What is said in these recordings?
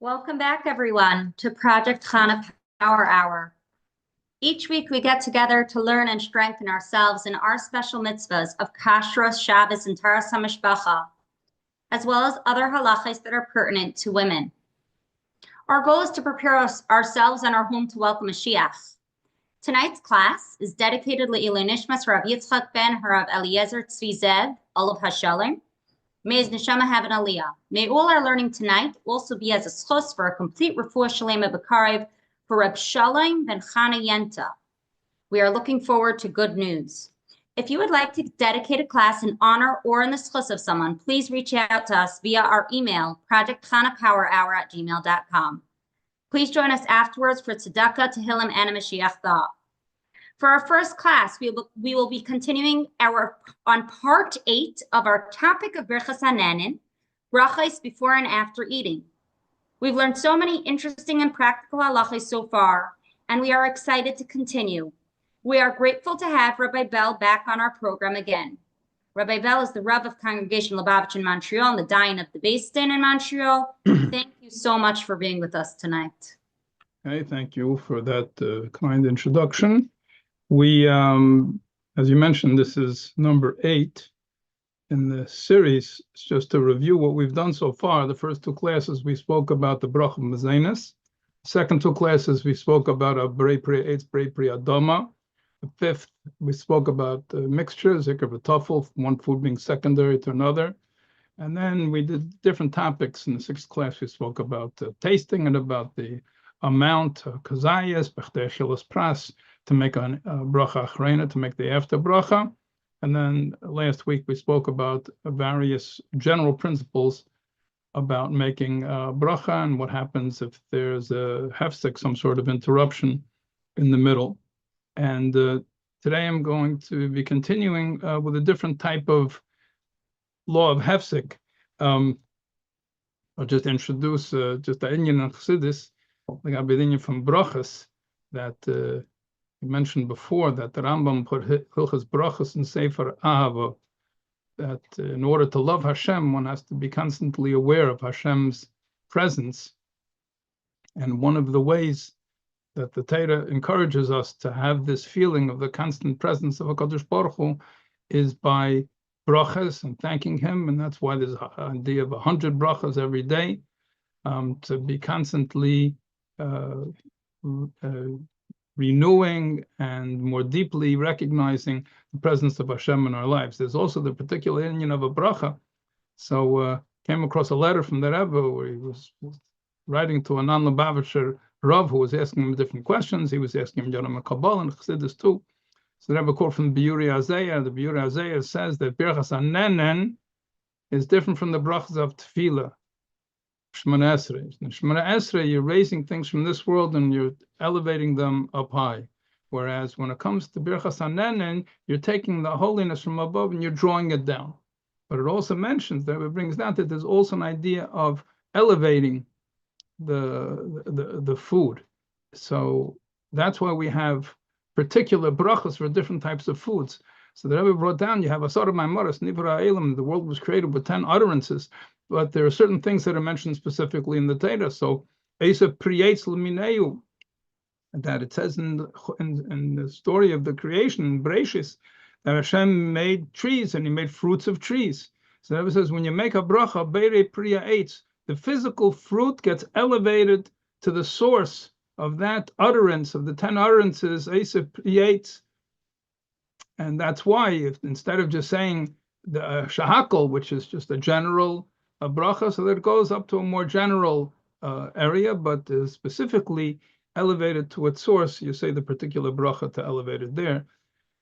Welcome back, everyone, to Project Chana Power Hour. Each week, we get together to learn and strengthen ourselves in our special mitzvahs of Kashrus, Shabbos, and Taras HaMishpacha, as well as other halachas that are pertinent to women. Our goal is to prepare ourselves and our home to welcome Mashiach. Tonight's class is dedicated Le'ilui Nishmas Rav Yitzchak ben Harav Eliezer Tzvi Zeb, Olav Hashalom. May his neshama have an aliyah. May all our learning tonight also be as a schos for a complete refuah shalema b'karev for Reb Shalom ben Chana Yenta. We are looking forward to good news. If you would like to dedicate a class in honor or in the schos of someone, please reach out to us via our email, projectchanapowerhour@gmail.com. Please join us afterwards for tzedakah, tehillim, and a Mashiach thought. For our first class, we will be continuing on part 8 of our topic of Birchas Hanehenin, brachos before and after eating. We've learned so many interesting and practical halachos so far, and we are excited to continue. We are grateful to have Rabbi Bell back on our program again. Rabbi Bell is the Rav of Congregation Lubavitch in Montreal and the Dayan of the Beis Din in Montreal. Thank you so much for being with us tonight. Okay, thank you for that kind introduction. We, as you mentioned, this is number 8 in the series. It's just to review what we've done so far. The first 2 classes, we spoke about the bracha mezeines. The second 2 classes, we spoke about a brei pri eitz, brei pri adama. The 5th, we spoke about mixtures, zikr v'tafel, one food being secondary to another. And then we did different topics. In the 6th class, we spoke about tasting and about the amount of kazayas, b'chtei achilas pras, to make a bracha achrona, to make the after bracha. And then last week we spoke about various general principles about making bracha and what happens if there's a hefsek, some sort of interruption in the middle. And today I'm going to be continuing with a different type of law of hefsek. I'll just introduce just the inyan and chassidus, like I'll be inyan from brachas that we mentioned before, that the Rambam put Hilchas Brachos in Sefer Ahava, that in order to love Hashem, one has to be constantly aware of Hashem's presence. And one of the ways that the Torah encourages us to have this feeling of the constant presence of HaKadosh Baruch Hu is by brachas and thanking Him. And that's why there's an idea of 100 brachas every day, to be constantly renewing and more deeply recognizing the presence of Hashem in our lives. There's also the particular inyan of a bracha. So came across a letter from the Rebbe where he was writing to a non-Lubavitcher Rav who was asking him different questions. He was asking him Yonam Kabbalah and Chassidus too. So the Rebbe quote from the Biuri Azayah. The Biuri Azayah says that Birchas Hanehenin is different from the brachas of Tefillah. Shemona Esrei. In Shemona Esrei, you're raising things from this world and you're elevating them up high. Whereas when it comes to Birchas Hanehenin, you're taking the holiness from above and you're drawing it down. But it also mentions that it brings down that there's also an idea of elevating the food. So that's why we have particular brachas for different types of foods. So the Rebbe brought down, you have Asar Maimaras, Nivra Elam, the world was created with 10 utterances, but there are certain things that are mentioned specifically in the Torah. So, Esa Prietz L'mineu, that it says in the story of the creation, in Birchas, that Hashem made trees and He made fruits of trees. So the Rebbe says, when you make a bracha, Beirei Priya Eitz, the physical fruit gets elevated to the source of that utterance, of the 10 utterances, Esa Prietz. And that's why, if instead of just saying the shahakol, which is just a general bracha, so that it goes up to a more general area, but specifically elevated to its source, you say the particular bracha to elevate it there.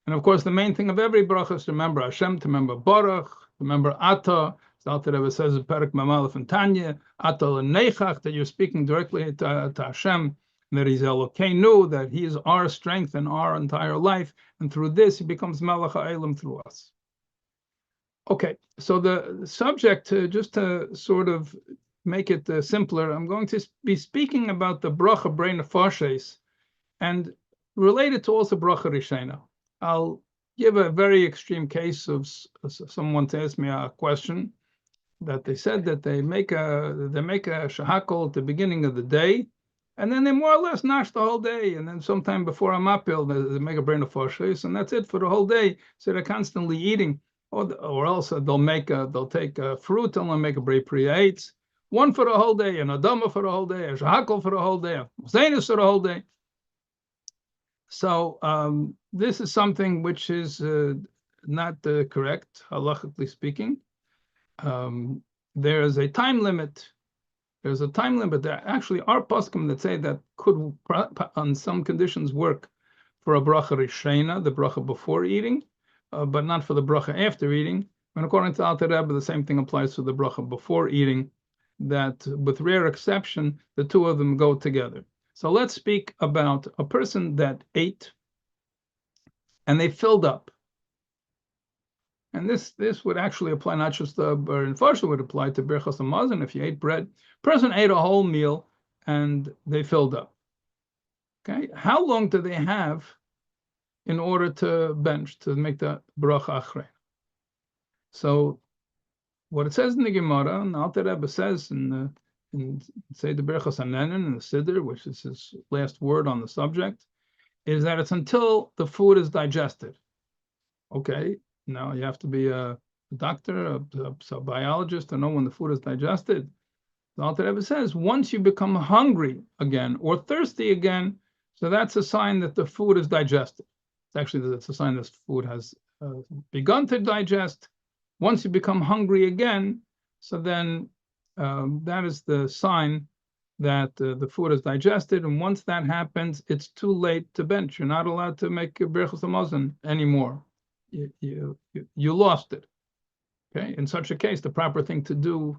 And of course, the main thing of every bracha is to remember Hashem, to remember Baruch, to remember Ata. The Alter Rebbe says in Perek Mamalef and Tanya, Ata l'neichach, that you're speaking directly to Hashem, and that He's Elokeinu, that He is our strength in our entire life, and through this He becomes Melech HaElam through us. Okay, so the subject, just to sort of make it simpler, I'm going to be speaking about the bracha brei nefashes, and related to also bracha rishena. I'll give a very extreme case of someone to ask me a question, that they said that they make a shahakol at the beginning of the day, and then they more or less nash the whole day, and then sometime before Amapil they make a brain of foshes, and that's it for the whole day. So they're constantly eating, or else they'll take fruit and they'll make a bray priyates, one for the whole day, an adama for the whole day, a shahakol for the whole day, a zainus for the whole day. So this is something which is not correct, halachically speaking. There is a time limit. There's a time limit. There actually are poskim that say that could, on some conditions, work for a bracha rishena, the bracha before eating, but not for the bracha after eating. And according to Alter Rebbe, the same thing applies to the bracha before eating, that with rare exception, the two of them go together. So let's speak about a person that ate and they filled up. And this would actually apply not just to, but in Farsi would apply to Birchas Hamazon. If you ate bread, person ate a whole meal and they filled up. Okay, how long do they have in order to bench, to make the bracha achrei? So what it says in the Gemara, and Alter Rebbe says in say the Birchas Hanehenin in the Siddur, which is his last word on the subject, is that it's until the food is digested. Okay. Now you have to be a doctor, a biologist to know when the food is digested. The Alter Rebbe says once you become hungry again or thirsty again, so that's a sign that the food is digested. It's a sign that food has begun to digest. Once you become hungry again, so then that is the sign that the food is digested. And once that happens, it's too late to bench. You're not allowed to make a Birchas Hamazon anymore. You lost it. Okay, in such a case, the proper thing to do.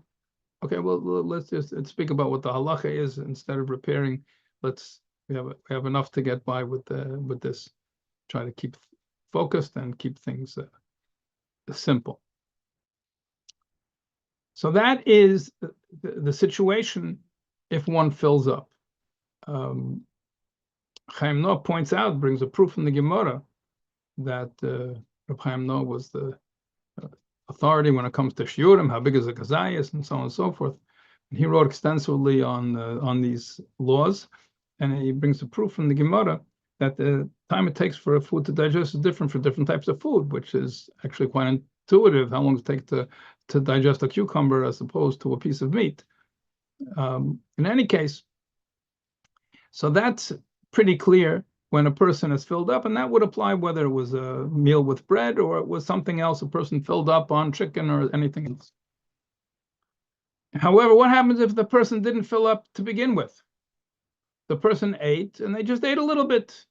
Okay, well, let's just speak about what the halacha is instead of repairing. We have enough to get by with this. Try to keep focused and keep things simple. So that is the situation if one fills up. Chaim Noah points out, brings a proof from the Gemara that Reb Chaim Noah was the authority when it comes to shiurim, how big is a kazayas, and so on and so forth. And he wrote extensively on these laws, and he brings a proof from the Gemara that the time it takes for a food to digest is different for different types of food, which is actually quite intuitive. How long does it take to digest a cucumber as opposed to a piece of meat? In any case, so that's pretty clear when a person is filled up, and that would apply whether it was a meal with bread or it was something else, a person filled up on chicken or anything else. However, what happens if the person didn't fill up to begin with? The person ate and they just ate a little bit.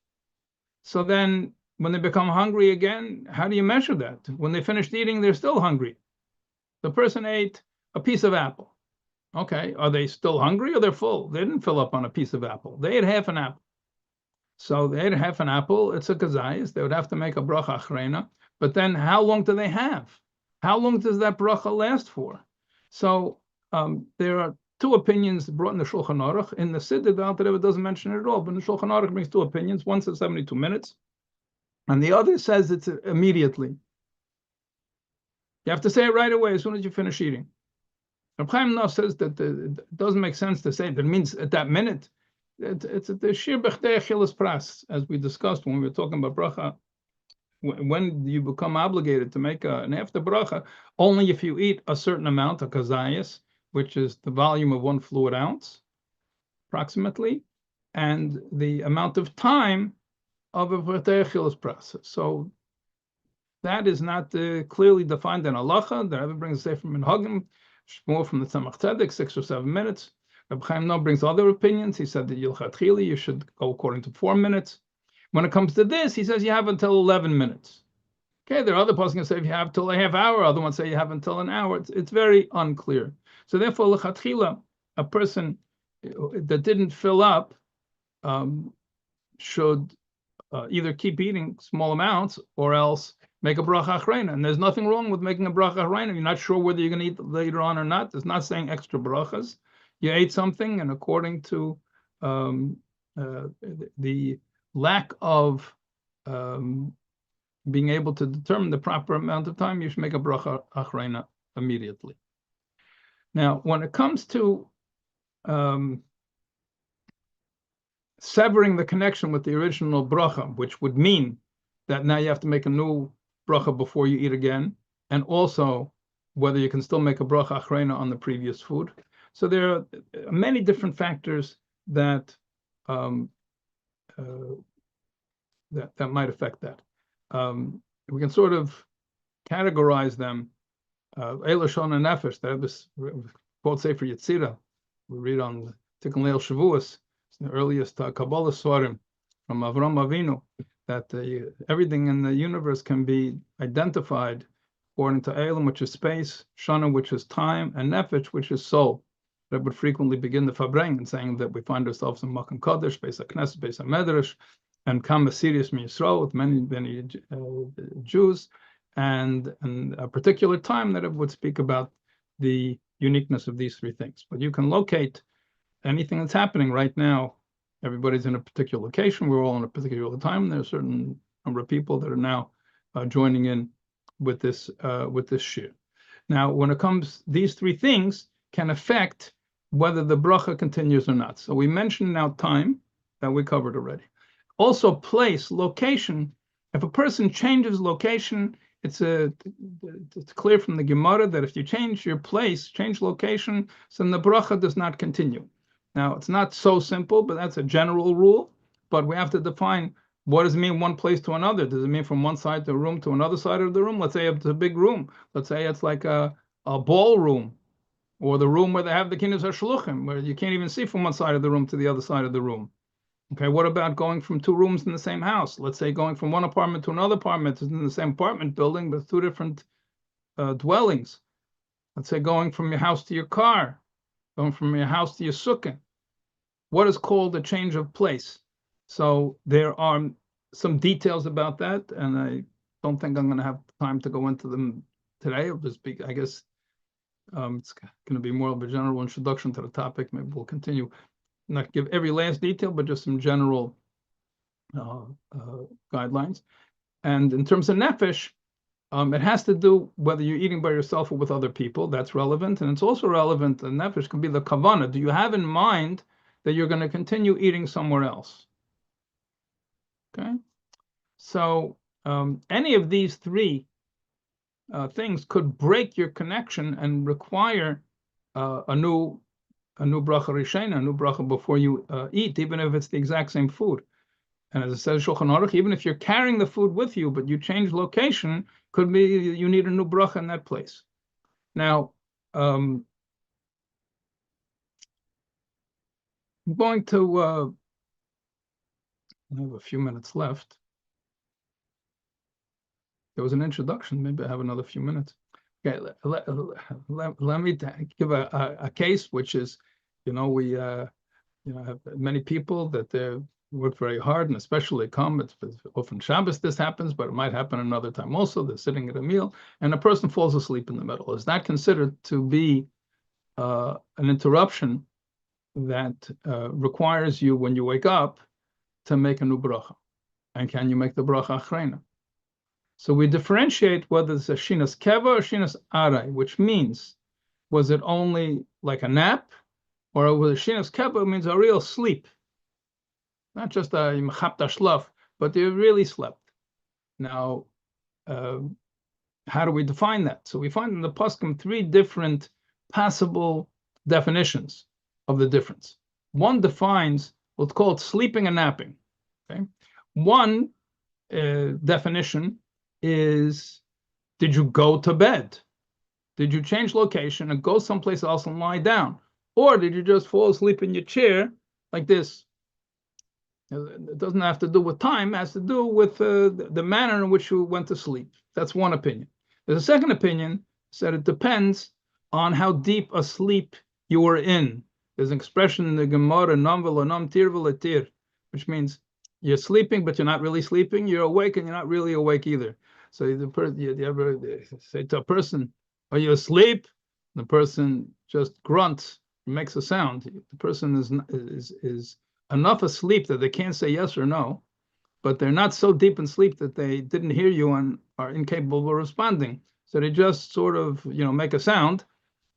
So then when they become hungry again, how do you measure that? When they finished eating, they're still hungry. The person ate a piece of apple. Okay, are they still hungry or they're full? They didn't fill up on a piece of apple. They ate half an apple. So they ate half an apple. It's a kazayis. They would have to make a bracha achrena. But then how long do they have? How long does that bracha last for? So there are two opinions brought in the Shulchan Aruch. In the Siddur, the Alter Rebbe doesn't mention it at all, but in the Shulchan Aruch brings two opinions. One says 72 minutes, and the other says it's immediately. You have to say it right away as soon as you finish eating. Reb Chaim Noah says that it doesn't make sense to say that it means at that minute. It's the shir b'chdei achilas pras, as we discussed when we were talking about bracha. When you become obligated to make an after bracha, only if you eat a certain amount of kazayas, which is the volume of 1 fluid ounce, approximately, and the amount of time of a b'chdei achilas pras. So that is not clearly defined in halacha. The Rebbe brings a sefer minhagim, more from the Tzemach Tzedek, 6 or 7 minutes. Rabbi Chaim Noah brings other opinions. He said that you should go according to 4 minutes. When it comes to this, he says you have until 11 minutes. Okay, there are other poskim that say if you have till a half hour, other ones say you have until an hour. It's very unclear. So therefore, lechatchila, a person that didn't fill up should either keep eating small amounts or else make a bracha achrena. And there's nothing wrong with making a bracha achrena. You're not sure whether you're going to eat later on or not. It's not saying extra brachas. You ate something, and according to the lack of being able to determine the proper amount of time, you should make a bracha achrena immediately. Now, when it comes to severing the connection with the original bracha, which would mean that now you have to make a new bracha before you eat again, and also whether you can still make a bracha achrona on the previous food. So there are many different factors that that might affect that. We can sort of categorize them. Eila Shona Nefesh, that was quote Sefer Yetzirah. We read on Tikkun Leil Shavuos, the earliest Kabbalah Svarim from Avram Avinu, that everything in the universe can be identified according to Elam, which is space, Shana, which is time, and Nefesh, which is soul. That would frequently begin the Fabrein and saying that we find ourselves in Makom Kodesh, Beis HaKnesset, Beis HaMedrash, and Kama Sirius Yisrael with many Jews, and a particular time that it would speak about the uniqueness of these three things. But you can locate anything that's happening right now. Everybody's in a particular location. We're all in a particular time. There's a certain number of people that are now joining in with this shir. Now, when it comes, these three things can affect whether the bracha continues or not. So we mentioned now time, that we covered already. Also place, location. If a person changes location, it's clear from the Gemara that if you change your place, change location, then the bracha does not continue. Now, it's not so simple, but that's a general rule. But we have to define, what does it mean one place to another? Does it mean from one side of the room to another side of the room? Let's say it's a big room. Let's say it's like a ballroom, or the room where they have the Kinnus HaShluchim, where you can't even see from one side of the room to the other side of the room. Okay, what about going from two rooms in the same house? Let's say going from one apartment to another apartment, in the same apartment building, but two different dwellings. Let's say going from your house to your car, going from your house to your sukkah. What is called a change of place? So there are some details about that, and I don't think I'm going to have time to go into them today. I'll just be, I guess, it's going to be more of a general introduction to the topic. Maybe we'll continue. Not give every last detail, but just some general guidelines. And in terms of nefesh, it has to do whether you're eating by yourself or with other people. That's relevant. And it's also relevant, the nefesh can be the kavanah. Do you have in mind that you're going to continue eating somewhere else? Okay. So any of these three things could break your connection and require a new bracha rishena, a new bracha before you eat, even if it's the exact same food. And as it says Shulchan Aruch, even if you're carrying the food with you, but you change location, could be you need a new bracha in that place. Now, I'm going to, I have a few minutes left. There was an introduction. Maybe I have another few minutes. Okay, let me give a case, which is, we have many people that they work very hard, and especially it's often Shabbos this happens, but it might happen another time also. They're sitting at a meal, and a person falls asleep in the middle. Is that considered to be an interruption that requires you, when you wake up, to make a new bracha? And can you make the bracha achrona? So we differentiate whether it's a shinas keva or shinas arai, which means, was it only like a nap, or was a shinas keva means a real sleep, not just a mechapta shlaf, but they really slept. Now, how do we define that? So we find in the Poskim three different possible definitions of the difference. One defines what's called sleeping and napping. Okay, one definition is, did you go to bed? Did you change location and go someplace else and lie down? Or did you just fall asleep in your chair like this? It doesn't have to do with time, it has to do with the manner in which you went to sleep. That's one opinion. There's a second opinion, said it depends on how deep a sleep you were in. There's an expression in the Gemara, nam v'lo nam tir v'lo tir, which means you're sleeping, but you're not really sleeping. You're awake, and you're not really awake either. So you ever say to a person, "Are you asleep?" And the person just grunts, makes a sound. The person is enough asleep that they can't say yes or no, but they're not so deep in sleep that they didn't hear you and are incapable of responding. So they just sort of, make a sound,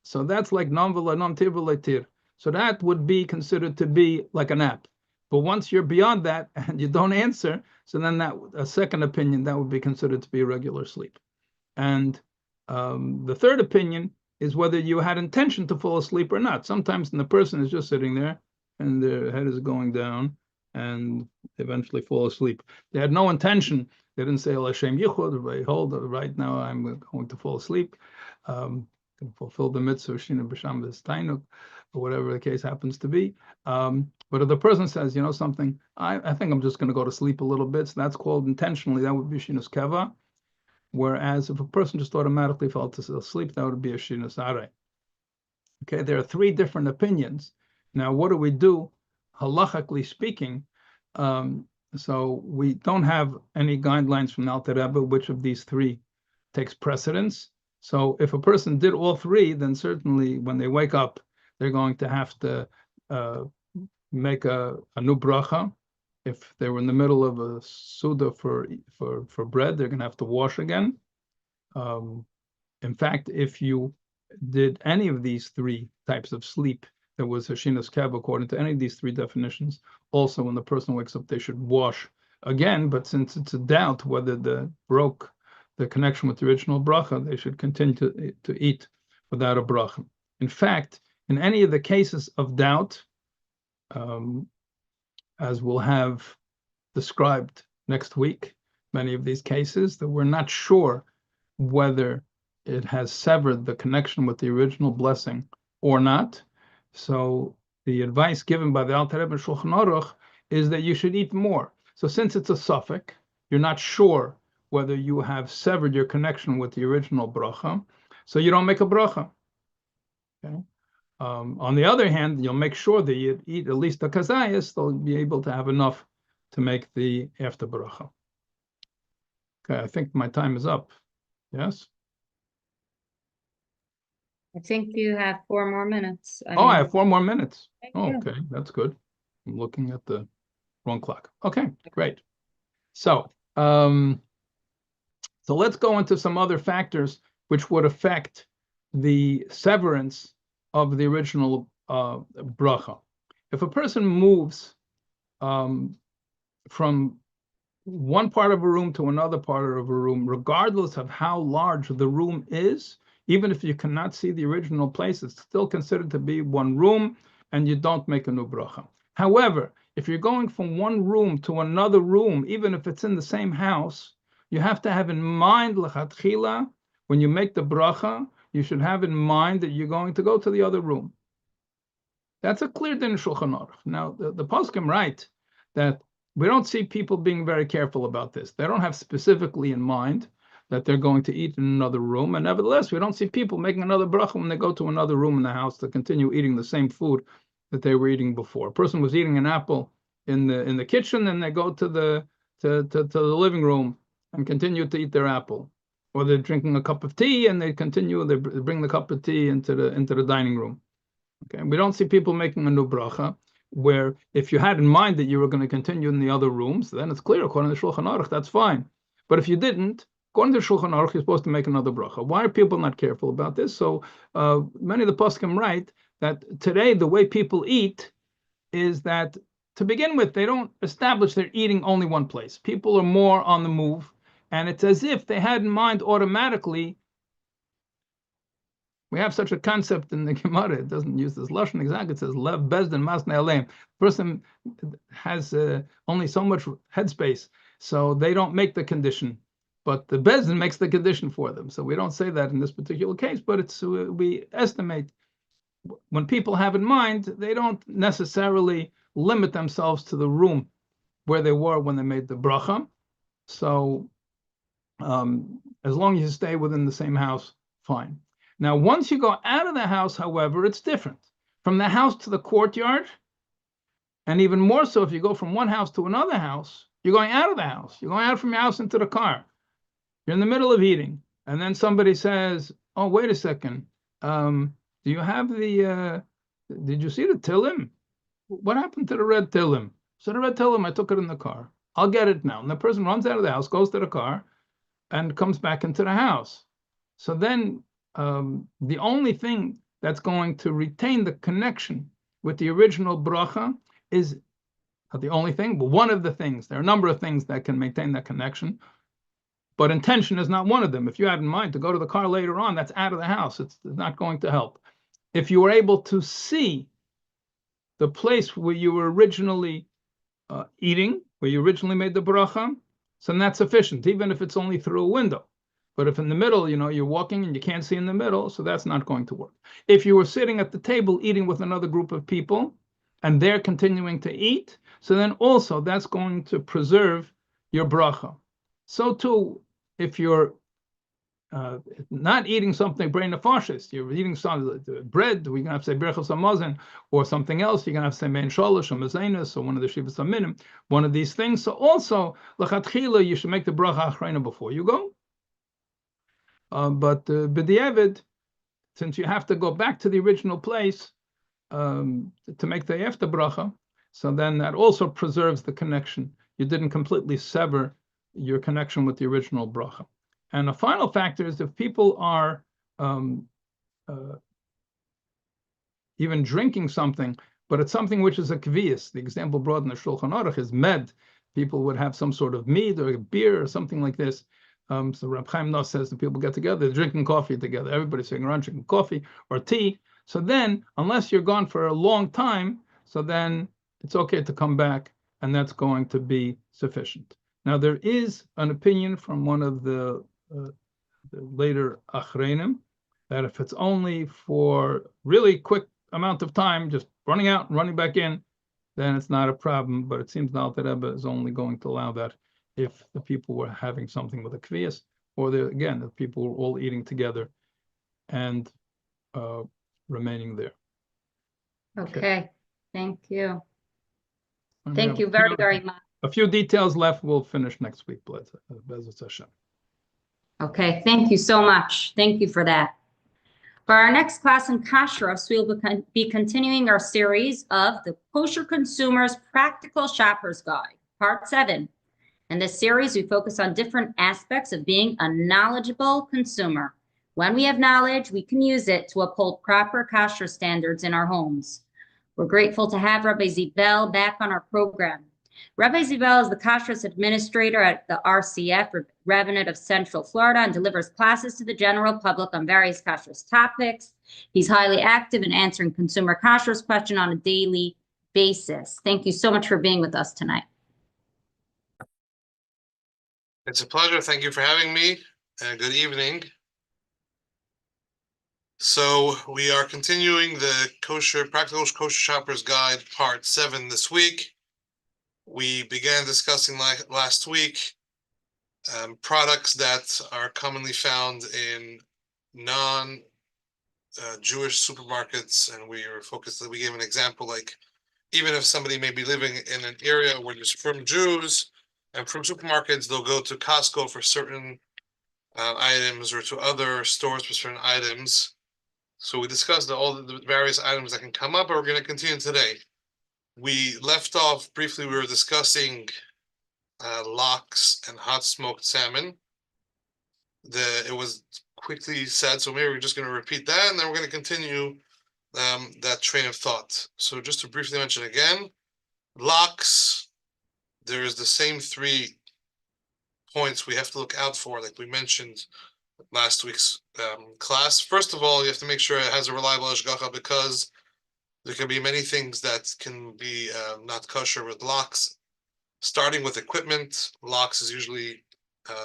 So that's like non tir. So that would be considered to be like a nap. But once you're beyond that and you don't answer, so then that a second opinion, that would be considered to be a regular sleep. And the third opinion is whether you had intention to fall asleep or not. Sometimes the person is just sitting there and their head is going down and eventually fall asleep. They had no intention. They didn't say, Hashem Yichud, hold, right now I'm going to fall asleep. Fulfill the mitzvah, Shina B'Sham Tainuk, or whatever the case happens to be. But if the person says, something, I think I'm just going to go to sleep a little bit, so that's called intentionally, that would be Shinus Keva. Whereas if a person just automatically fell to sleep, that would be a Shinus Are. Okay, there are three different opinions. Now, what do we do, halachically speaking? So we don't have any guidelines from the Alter Rebbe which of these three takes precedence. So if a person did all three, then certainly when they wake up, they're going to have to make a new bracha. If they were in the middle of a suda for bread, they're going to have to wash again. In fact, if you did any of these three types of sleep, there was Hashinas Kev according to any of these three definitions. Also, when the person wakes up, they should wash again. But since it's a doubt whether they broke the connection with the original bracha, they should continue to eat without a bracha. In fact, in any of the cases of doubt, as we'll have described next week, many of these cases that we're not sure whether it has severed the connection with the original blessing or not. So the advice given by the Alter Rebbe Shulchan Aruch is that you should eat more. So since it's a suffix, you're not sure whether you have severed your connection with the original bracha, so you don't make a bracha. Okay. On the other hand, you'll make sure that you eat at least a kazayas, they'll be able to have enough to make the after bracha. Okay, I think my time is up. Yes? I think you have 4 more minutes. I have 4 more minutes. Oh, okay, that's good. I'm looking at the wrong clock. Okay, great. So, so let's go into some other factors which would affect the severance of the original bracha. If a person moves from one part of a room to another part of a room, regardless of how large the room is, even if you cannot see the original place, it's still considered to be one room, and you don't make a new bracha. However, if you're going from one room to another room, even if it's in the same house, you have to have in mind, l'chatchila, when you make the bracha, you should have in mind that you're going to go to the other room. That's a clear din in Shulchan Aruch. Now, the poskim write that we don't see people being very careful about this. They don't have specifically in mind that they're going to eat in another room, and nevertheless, we don't see people making another bracha when they go to another room in the house to continue eating the same food that they were eating before. A person was eating an apple in the kitchen, and they go to the living room and continue to eat their apple. Or they're drinking a cup of tea and they bring the cup of tea into the dining room. Okay, we don't see people making a new bracha, where if you had in mind that you were going to continue in the other rooms, then it's clear, according to Shulchan Aruch, that's fine. But if you didn't, according to Shulchan Aruch, you're supposed to make another bracha. Why are people not careful about this? So many of the poskim write that today the way people eat is that, to begin with, they don't establish they're eating only one place. People are more on the move. And it's as if they had in mind automatically. We have such a concept in the Gemara. It doesn't use this lashon exactly. It says lev bezdin masnei aleim. The person has only so much headspace, so they don't make the condition, but the bezdin makes the condition for them. So we don't say that in this particular case, but it's we estimate when people have in mind, they don't necessarily limit themselves to the room where they were when they made the bracha. So as long as you stay within the same house, fine. Now, once you go out of the house, however, it's different. From the house to the courtyard, and even more so if you go from one house to another house, you're going out of the house. You're going out from your house into the car. You're in the middle of eating, and then somebody says, oh, wait a second. Do you have did you see the Tillim? What happened to the red Tillim? So the red Tillim, I took it in the car. I'll get it now. And the person runs out of the house, goes to the car, and comes back into the house. So then the only thing that's going to retain the connection with the original bracha is not the only thing, but one of the things. There are a number of things that can maintain that connection, but intention is not one of them. If you had in mind to go to the car later on, that's out of the house. It's not going to help. If you were able to see the place where you were originally eating, where you originally made the bracha, so then that's sufficient, even if it's only through a window. But if in the middle, you're walking and you can't see in the middle, so that's not going to work. If you were sitting at the table eating with another group of people, and they're continuing to eat, so then also that's going to preserve your bracha. So too, if you're not eating something brain nefashis, you're eating some bread, we're going to have to say Birchas Hamazon, or something else, you're going to have to say Mein Sholosh or Mezainus, or one of the Shivas Aminim, one of these things. So also, L'chatchila, you should make the bracha achrayna before you go. But b'diavad, since you have to go back to the original place to make the after bracha, so then that also preserves the connection. You didn't completely sever your connection with the original bracha. And the final factor is if people are even drinking something, but it's something which is a kvias. The example brought in the Shulchan Aruch is med. People would have some sort of mead or a beer or something like this. So Reb Chaim Nos says that people get together, they're drinking coffee together. Everybody's sitting around drinking coffee or tea. So then, unless you're gone for a long time, so then it's okay to come back, and that's going to be sufficient. Now, there is an opinion from one of the later achreinim that if it's only for really quick amount of time, just running out and running back in, then it's not a problem. But it seems now that Rebbe is only going to allow that if the people were having something with a kvias, or the people were all eating together and remaining there. Okay. Thank you. Thank you very, very much. A few details left. We'll finish next week, Bezos Hashem. Okay, thank you so much. Thank you for that. For our next class in Kashrus, we will be continuing our series of the Kosher Consumer's Practical Shopper's Guide, Part 7. In this series, we focus on different aspects of being a knowledgeable consumer. When we have knowledge, we can use it to uphold proper kosher standards in our homes. We're grateful to have Rabbi Zibell back on our program. Rabbi Zibell is the Kashrus administrator at the RCF, Rabbinate of Central Florida, and delivers classes to the general public on various Kashrus topics. He's highly active in answering consumer Kashrus questions on a daily basis. Thank you so much for being with us tonight. It's a pleasure. Thank you for having me. Good evening. So we are continuing the Practical Kosher Shopper's Guide, Part 7 this week. We began discussing last week products that are commonly found in non-Jewish supermarkets, and we gave an example, like even if somebody may be living in an area where there's from Jews and from supermarkets, they'll go to Costco for certain items or to other stores for certain items. So we discussed all the various items that can come up, and we're going to continue today. We left off briefly, we were discussing lox and hot smoked salmon. It was quickly said, so maybe we're just going to repeat that, and then we're going to continue that train of thought. So just to briefly mention again, lox, there is the same 3 points we have to look out for, like we mentioned last week's class. First of all, you have to make sure it has a reliable hashgacha, because there can be many things that can be not kosher with lox, starting with equipment. Lox is usually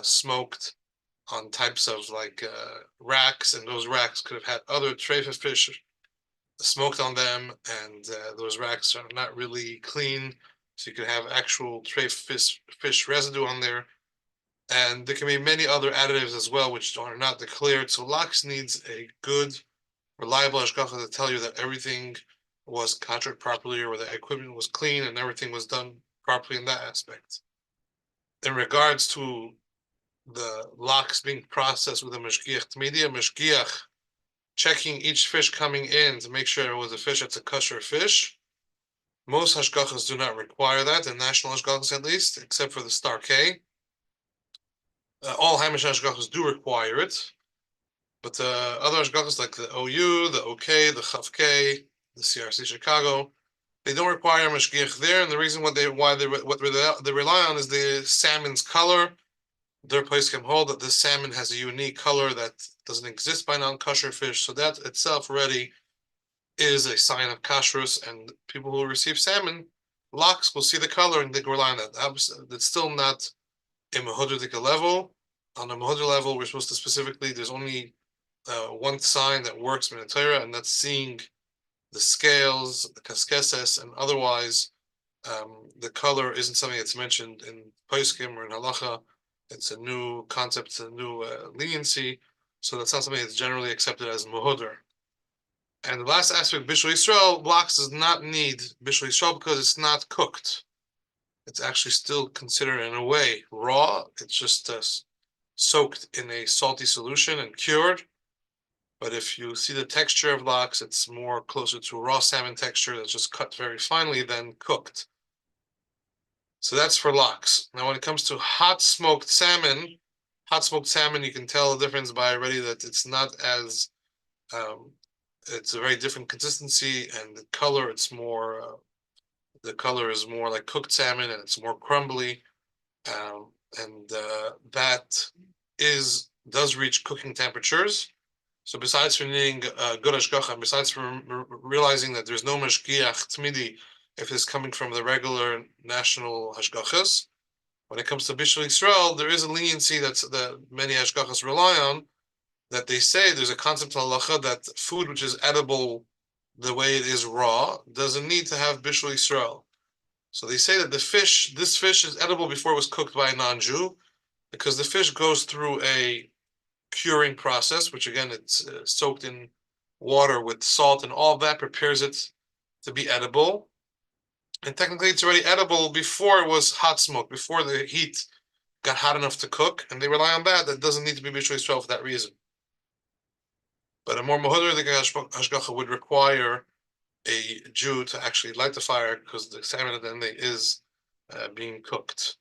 smoked on types of racks, and those racks could have had other treifa fish smoked on them, and those racks are not really clean, so you could have actual treifa fish residue on there. And there can be many other additives as well, which are not declared. So lox needs a good, reliable hashgacha to tell you that everything was contracted properly, or the equipment was clean and everything was done properly in that aspect. In regards to the lox being processed with a meshgiach tmidi, a meshgiach checking each fish coming in to make sure it was a fish that's a kosher fish. Most hashgachas do not require that, the national hashgachas at least, except for the Star K. All Hamish hashgachas do require it. But the other hashgachas like the OU, the OK, the Chavk, the CRC Chicago, they don't require mashgiach there, and the reason what they rely on is the salmon's color. Their place can hold that the salmon has a unique color that doesn't exist by non-kosher fish, so that itself already is a sign of kashrus, and people who receive salmon locks will see the color and they can rely on that. It's still not a mehudradik level. On a mehudradik level, we're supposed to specifically, there's only one sign that works in the Torah, and that's seeing the scales, the kaskeses, and otherwise the color isn't something that's mentioned in poskim or in halacha. It's a new concept, it's a new leniency, so that's not something that's generally accepted as muhudr. And the last aspect, Bishul Yisrael, blocks does not need Bishul Yisrael because it's not cooked. It's actually still considered in a way raw. It's just soaked in a salty solution and cured. But if you see the texture of lox, it's more closer to raw salmon texture that's just cut very finely than cooked. So that's for lox. Now, when it comes to hot smoked salmon, you can tell the difference by already that it's not as, it's a very different consistency, and the color, it's more, the color is more like cooked salmon, and it's more crumbly. And that does reach cooking temperatures. So besides from needing good hashgacha, besides from realizing that there's no mashgiach tmidi if it's coming from the regular national hashgachas, when it comes to Bishul Yisrael, there is a leniency that many hashgachas rely on, that they say there's a concept of halacha that food which is edible the way it is raw doesn't need to have Bishul Yisrael. So they say that this fish is edible before it was cooked by a non-Jew, because the fish goes through a curing process, which again, it's soaked in water with salt, and all that prepares it to be edible. And technically it's already edible before it was hot smoked, before the heat got hot enough to cook, and they rely on that. That doesn't need to be Bishul Yisrael for that reason. But a more mehudradik hashgacha would require a Jew to actually light the fire, because the salmon at the end is being cooked.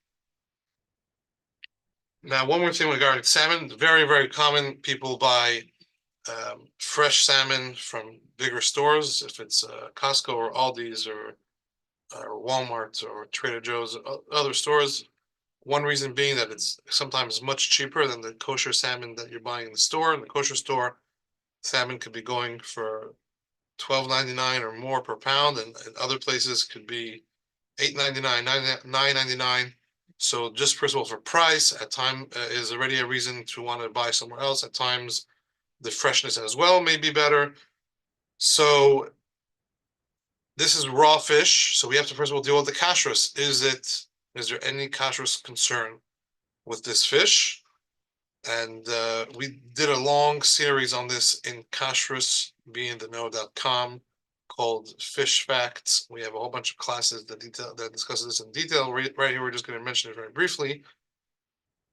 Now, one more thing regarding salmon, very, very common. People buy fresh salmon from bigger stores, if it's Costco or Aldi's or Walmart or Trader Joe's, other stores. One reason being that it's sometimes much cheaper than the kosher salmon that you're buying in the store. In the kosher store, salmon could be going for $12.99 or more per pound, and other places could be $8.99, $9.99. So just first of all, for price, at time is already a reason to want to buy somewhere else. At times, the freshness as well may be better. So this is raw fish. So we have to first of all deal with the kashrus. Is there any kashrus concern with this fish? And we did a long series on this in Kashrus, beintheknow.com, called Fish Facts. We have a whole bunch of classes that discusses this in detail. Right here, we're just going to mention it very briefly.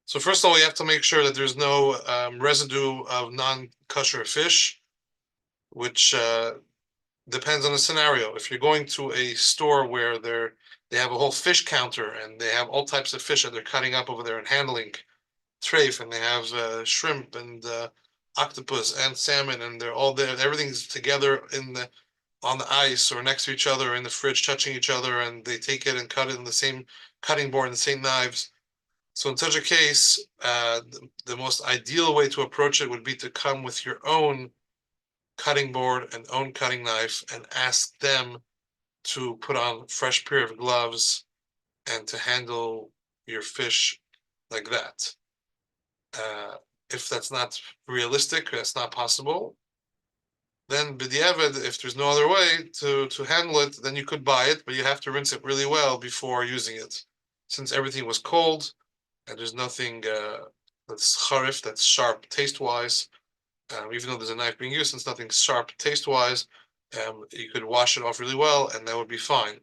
So first of all, we have to make sure that there's no residue of non-kosher fish, which depends on the scenario. If you're going to a store where they have a whole fish counter and they have all types of fish that they're cutting up over there and handling, treif, and they have shrimp and octopus and salmon, and they're all there. Everything's together on the ice or next to each other in the fridge, touching each other, and they take it and cut it in the same cutting board and the same knives. So in such a case, the most ideal way to approach it would be to come with your own cutting board and own cutting knife and ask them to put on a fresh pair of gloves and to handle your fish like that. If that's not realistic, that's not possible, then b'diavad, if there's no other way to handle it, then you could buy it, but you have to rinse it really well before using it. Since everything was cold and there's nothing that's charif, that's sharp taste-wise, even though there's a knife being used, since nothing's sharp taste-wise, you could wash it off really well and that would be fine.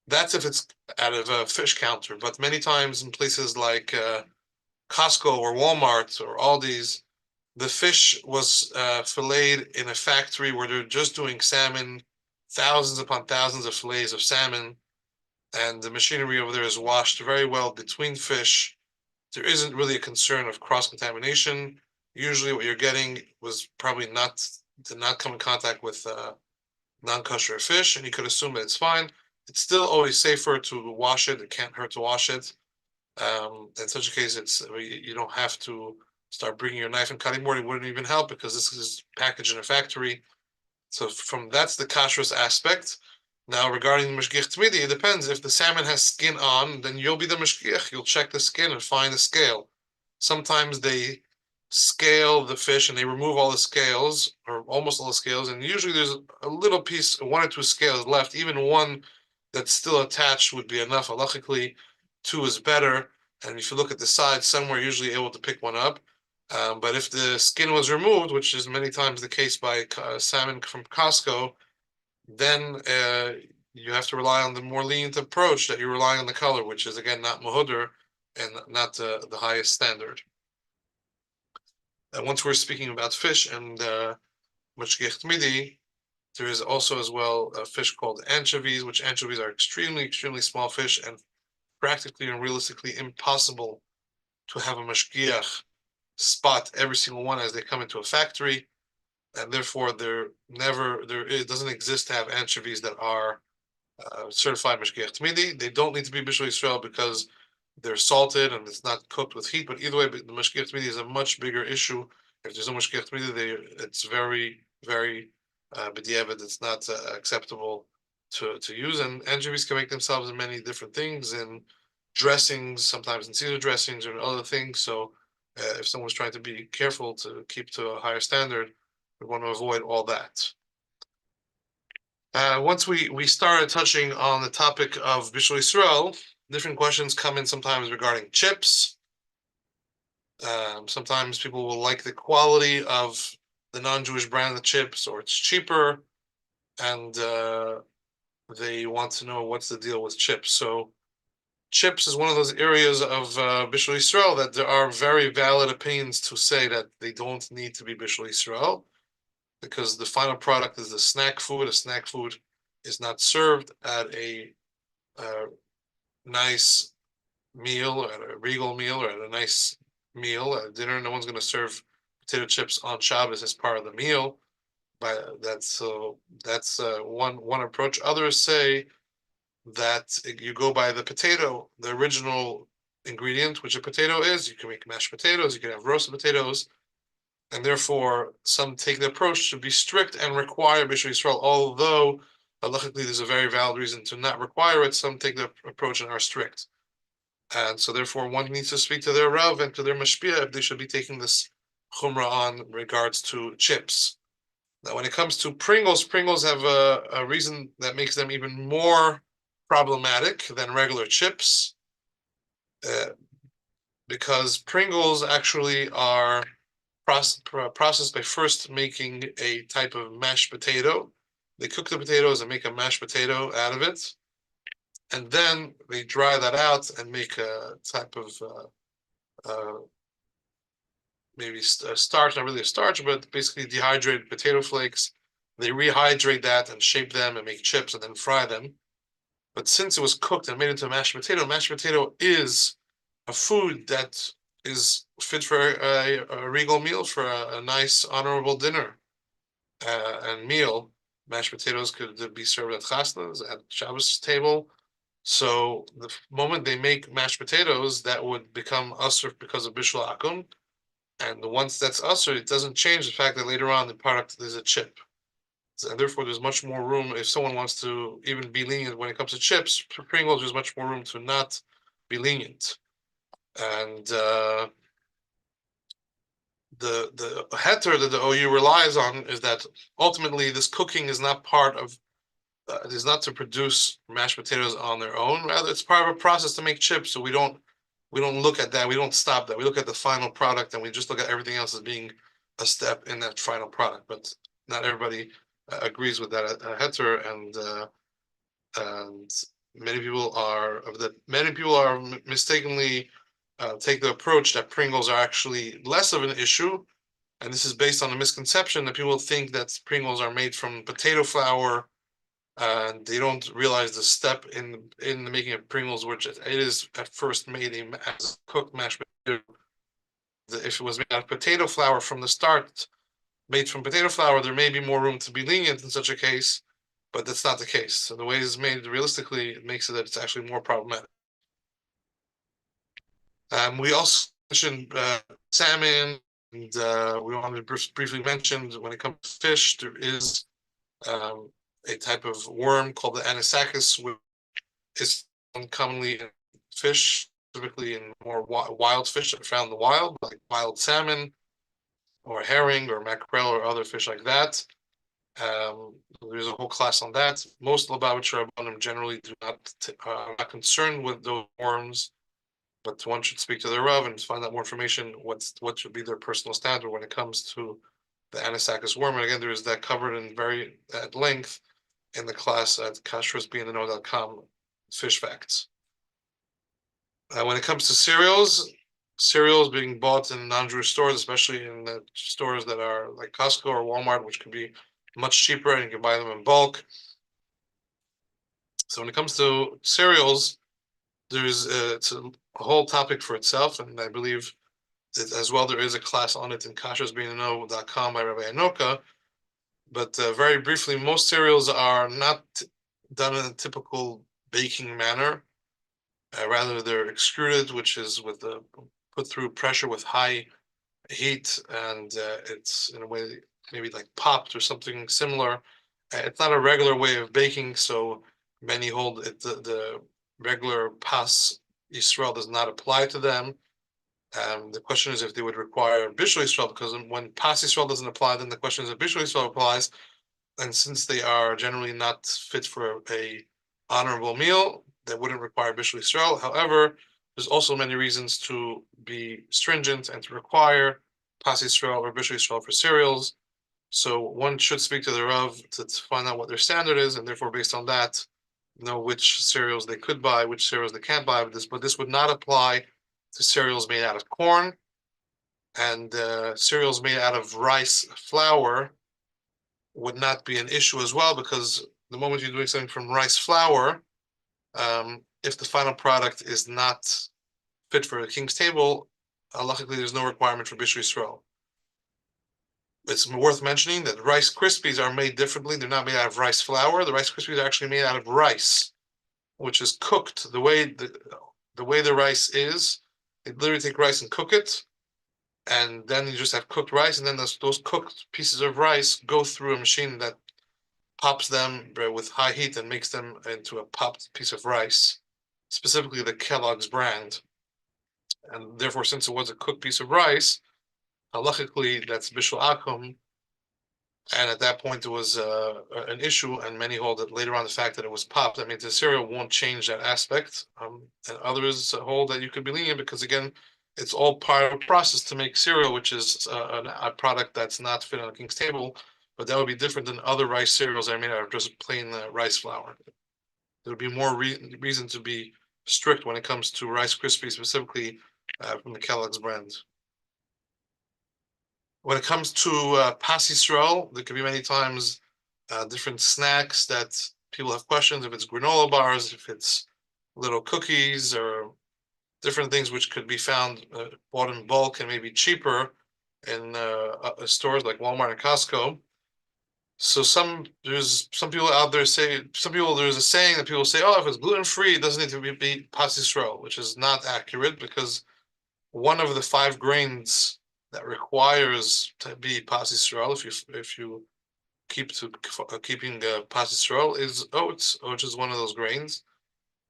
That's if it's out of a fish counter, but many times in places like Costco or Walmart or Aldi's, the fish was filleted in a factory where they're just doing salmon, thousands upon thousands of fillets of salmon, and the machinery over there is washed very well between fish. There isn't really a concern of cross-contamination. usually what you're getting was probably did not come in contact with non-kosher fish, and you could assume that it's fine. It's still always safer to wash it. It can't hurt to wash it. In such a case, you don't have to start bringing your knife and cutting board. It wouldn't even help because this is packaged in a factory. So that's the kashrus aspect. Now, regarding the mishgiach tmidi, it depends. If the salmon has skin on, then you'll be the mishgiach. You'll check the skin and find the scale. Sometimes they scale the fish and they remove all the scales, or almost all the scales, and usually there's a little piece, one or two scales left. Even one that's still attached would be enough. Halachically, two is better. And if you look at the side, some were usually able to pick one up. But if the skin was removed, which is many times the case by salmon from Costco, then you have to rely on the more lenient approach that you're relying on the color, which is again not muhuder and not the highest standard. Once we're speaking about fish and mashgiach tmidi, there is also as well a fish called anchovies, which anchovies are extremely, extremely small fish and practically and realistically impossible to have a mashgiach spot every single one as they come into a factory, and therefore it doesn't exist to have anchovies that are certified mashgiach tmidi. They don't need to be bishul Yisrael because they're salted and it's not cooked with heat. But either way, the mashgiach tmidi is a much bigger issue. If there's no mashgiach tmidi, it's very, very b'diavad. It's not acceptable to use. And anchovies can make themselves in many different things, in dressings, sometimes in Caesar dressings or other things. So if someone's trying to be careful to keep to a higher standard, we want to avoid all that. Once we started touching on the topic of Bishul Yisrael, different questions come in sometimes regarding chips. Sometimes people will like the quality of the non-Jewish brand of chips, or it's cheaper, and they want to know what's the deal with chips. So chips is one of those areas of Bishul Yisrael that there are very valid opinions to say that they don't need to be Bishul Yisrael, because the final product is the snack food. A snack food is not served at a nice meal, at a regal meal, or at a nice meal, at dinner. No one's going to serve potato chips on Shabbos as part of the meal. That's one approach. Others say that you go by the potato, the original ingredient, which a potato is. You can make mashed potatoes, you can have roasted potatoes, and therefore some take the approach to be strict and require Bishul Yisrael, although halachically there's a very valid reason to not require it. Some take the approach and are strict. And so therefore one needs to speak to their Rav and to their Mashpia if they should be taking this chumrah on in regards to chips. Now, when it comes to Pringles, Pringles have a reason that makes them even more problematic than regular chips, because Pringles actually are processed by first making a type of mashed potato. They cook the potatoes and make a mashed potato out of it, and then they dry that out and make a type of maybe a starch, not really a starch, but basically dehydrated potato flakes. They rehydrate that and shape them and make chips and then fry them. But since it was cooked and made into a mashed potato is a food that is fit for a regal meal, for a nice, honorable dinner and meal. Mashed potatoes could be served at chasnas, at Shabbos table. So the moment they make mashed potatoes, that would become usur because of bishul akum. And once that's usur, it doesn't change the fact that later on the product is a chip. And therefore, there's much more room if someone wants to even be lenient when it comes to chips. For Pringles, there's much more room to not be lenient. And the heter that the OU relies on is that ultimately this cooking is not part of, it is not to produce mashed potatoes on their own. Rather, it's part of a process to make chips. So we don't look at that. We don't stop that. We look at the final product and we just look at everything else as being a step in that final product. But not everybody agrees with that heter, and many people are mistakenly take the approach that Pringles are actually less of an issue, and this is based on a misconception that people think that Pringles are made from potato flour, and they don't realize the step in the making of Pringles, which it is at first made as cooked mashed potato, if it was made out of potato flour from the start, made from potato flour, there may be more room to be lenient in such a case, but that's not the case. So the way it's made realistically, it makes it that it's actually more problematic. We also mentioned salmon, and we wanted to briefly mention when it comes to fish, there is a type of worm called the anisakis, which is found commonly in fish, specifically in more wild fish that are found in the wild, like wild salmon, or herring, or mackerel, or other fish like that. There's a whole class on that. Most Lubavitcher Rabbanim generally are not concerned with those worms, but one should speak to their Rav and find out more information. What should be their personal standard when it comes to the anisakis worm? And again, there is that covered in at length in the class at kashrusbeintheknow.com fish facts. When it comes to cereals being bought in non-Jewish stores, especially in the stores that are like Costco or Walmart, which can be much cheaper and you can buy them in bulk. So when it comes to cereals, there's it's a whole topic for itself, and I believe that as well there is a class on it in kashrusbeintheknow.com by Rabbi Anoka. But very briefly, most cereals are not done in a typical baking manner. Rather, they're extruded, which is with put through pressure with high heat, and it's in a way maybe like popped or something similar. It's not a regular way of baking, so many hold it the regular pas Yisrael does not apply to them. The question is if they would require Bishul Yisrael, because when pas Yisrael doesn't apply, then the question is if Bishul Yisrael applies. And since they are generally not fit for a honorable meal, that wouldn't require Bishul Yisrael. However, there's also many reasons to be stringent and to require pas Yisrael or Bishul Yisrael for cereals. So one should speak to the Rav to find out what their standard is, and therefore, based on that, know which cereals they could buy, which cereals they can't buy. But this would not apply to cereals made out of corn, and cereals made out of rice flour would not be an issue as well, because the moment you're doing something from rice flour, if the final product is not fit for a king's table, halachically there's no requirement for Bishul Yisrael. It's worth mentioning that Rice Krispies are made differently. They're not made out of rice flour. The Rice Krispies are actually made out of rice, which is cooked the way the rice is. They literally take rice and cook it, and then you just have cooked rice, and then those cooked pieces of rice go through a machine that pops them with high heat and makes them into a popped piece of rice, specifically the Kellogg's brand. And therefore, since it was a cooked piece of rice, halachically that's bishul akum, and at that point it was an issue, and many hold that later on the fact that it was popped, I mean, the cereal won't change that aspect, and others hold that you could be lenient because, again, it's all part of the process to make cereal, which is a product that's not fit on a king's table, but that would be different than other rice cereals that are made out of just plain rice flour. There would be more reason to be strict when it comes to Rice Krispies, specifically from the Kellogg's brand. When it comes to pas Yisrael, there could be many times different snacks that people have questions, if it's granola bars, if it's little cookies, or different things which could be found bought in bulk and maybe cheaper in stores like Walmart and Costco. So there's some people out there there's a saying that people say, oh, if it's gluten-free, it doesn't need to be pas Yisrael, which is not accurate, because one of the 5 grains that requires to be pas Yisrael, if you keeping pas Yisrael, is oats, which is one of those grains,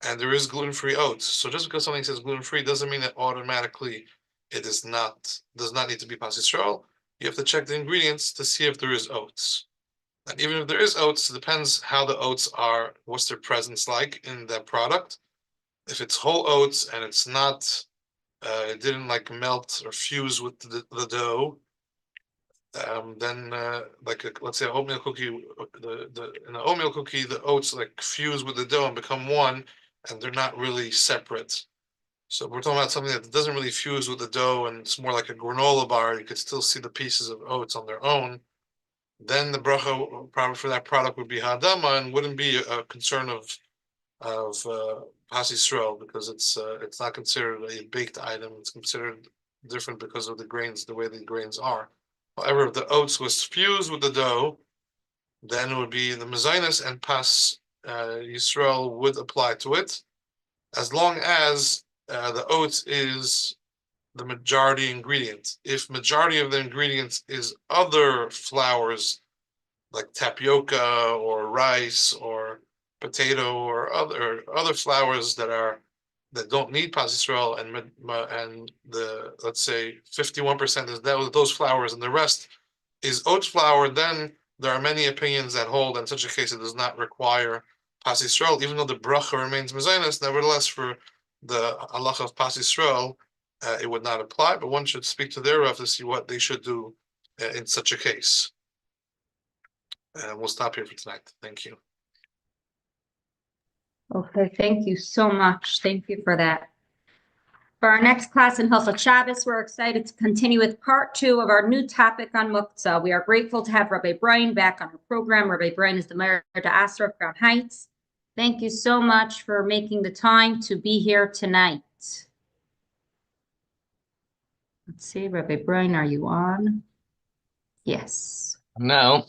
and there is gluten-free oats. So just because something says gluten-free doesn't mean that automatically it does not need to be pas Yisrael. You have to check the ingredients to see if there is oats. And even if there is oats, it depends how the oats are, what's their presence like in that product. If it's whole oats and it's not, it didn't like melt or fuse with the dough, then let's say an oatmeal cookie, in an oatmeal cookie, the oats like fuse with the dough and become one, and they're not really separate. So we're talking about something that doesn't really fuse with the dough and it's more like a granola bar. You could still see the pieces of oats on their own. Then the bracha probably for that product would be hadama and wouldn't be a concern of pas Yisrael, because it's not considered a baked item. It's considered different because of the grains, the way the grains are. However, if the oats was fused with the dough, then it would be the mezainis, and pas Yisrael would apply to it, as long as the oats is the majority ingredient. If majority of the ingredients is other flours like tapioca or rice or potato or other flours that don't need pas Yisrael, and the, let's say 51% is those flours and the rest is oat flour, then there are many opinions that hold in such a case it does not require pas Yisrael, even though the bracha remains mezainis. Nevertheless, for the halacha of pas Yisrael, it would not apply, but one should speak to their Rav to see what they should do in such a case. We'll stop here for tonight. Thank you. Okay, thank you so much. Thank you for that. For our next class in Hilchot Shabbos, we're excited to continue with part 2 of our new topic on Muktzah. We are grateful to have Rabbi Braun back on our program. Rabbi Braun is the mayor of Asra of Crown Heights. Thank you so much for making the time to be here tonight. Let's see, Rabbi Braun, are you on? Yes. No.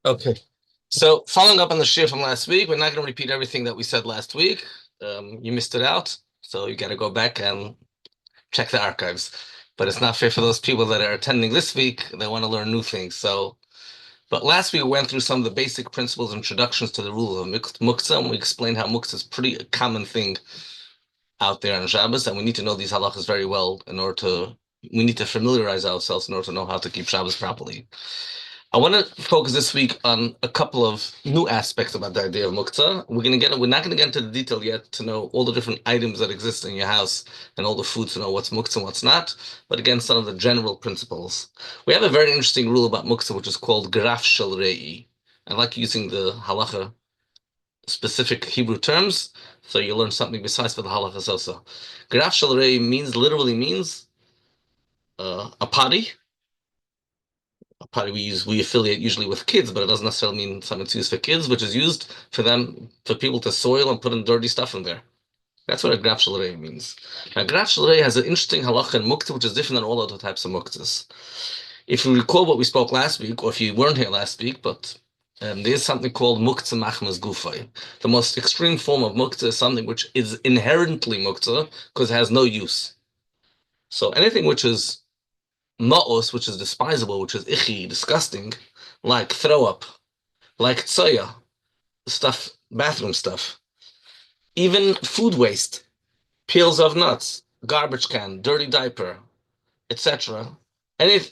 Okay. So following up on the shiur from last week, we're not going to repeat everything that we said last week. You missed it out, so you got to go back and check the archives. But it's not fair for those people that are attending this week. They want to learn new things. But last week we went through some of the basic principles, introductions to the rule of Muktzah, and we explained how Muktzah is pretty common thing out there on Shabbos, and we need to know these halachas very well we need to familiarize ourselves in order to know how to keep Shabbos properly. I want to focus this week on a couple of new aspects about the idea of Muktzah. We're not going to get into the detail yet to know all the different items that exist in your house and all the food to know what's Muktzah and what's not. But again, some of the general principles. We have a very interesting rule about Muktzah, which is called graf shel re'i. I like using the halacha specific Hebrew terms, so you learn something besides for the halachas also. Graf shel re'i literally means a potty. A potty we affiliate usually with kids, but it doesn't necessarily mean something that's used for kids, which is used for people to soil and put in dirty stuff in there. That's what a graf shel re'i means. Now, graf shel re'i has an interesting halacha in Muktzah, which is different than all other types of Muktzahs. If you recall what we spoke last week, or if you weren't here last week, but there's something called Muktzah machmas gufay. The most extreme form of Muktzah is something which is inherently Muktzah because it has no use. So anything which is ma'os, which is despisable, which is ichi, disgusting, like throw up, like tsoya, stuff, bathroom stuff, even food waste, peels of nuts, garbage can, dirty diaper, etc. And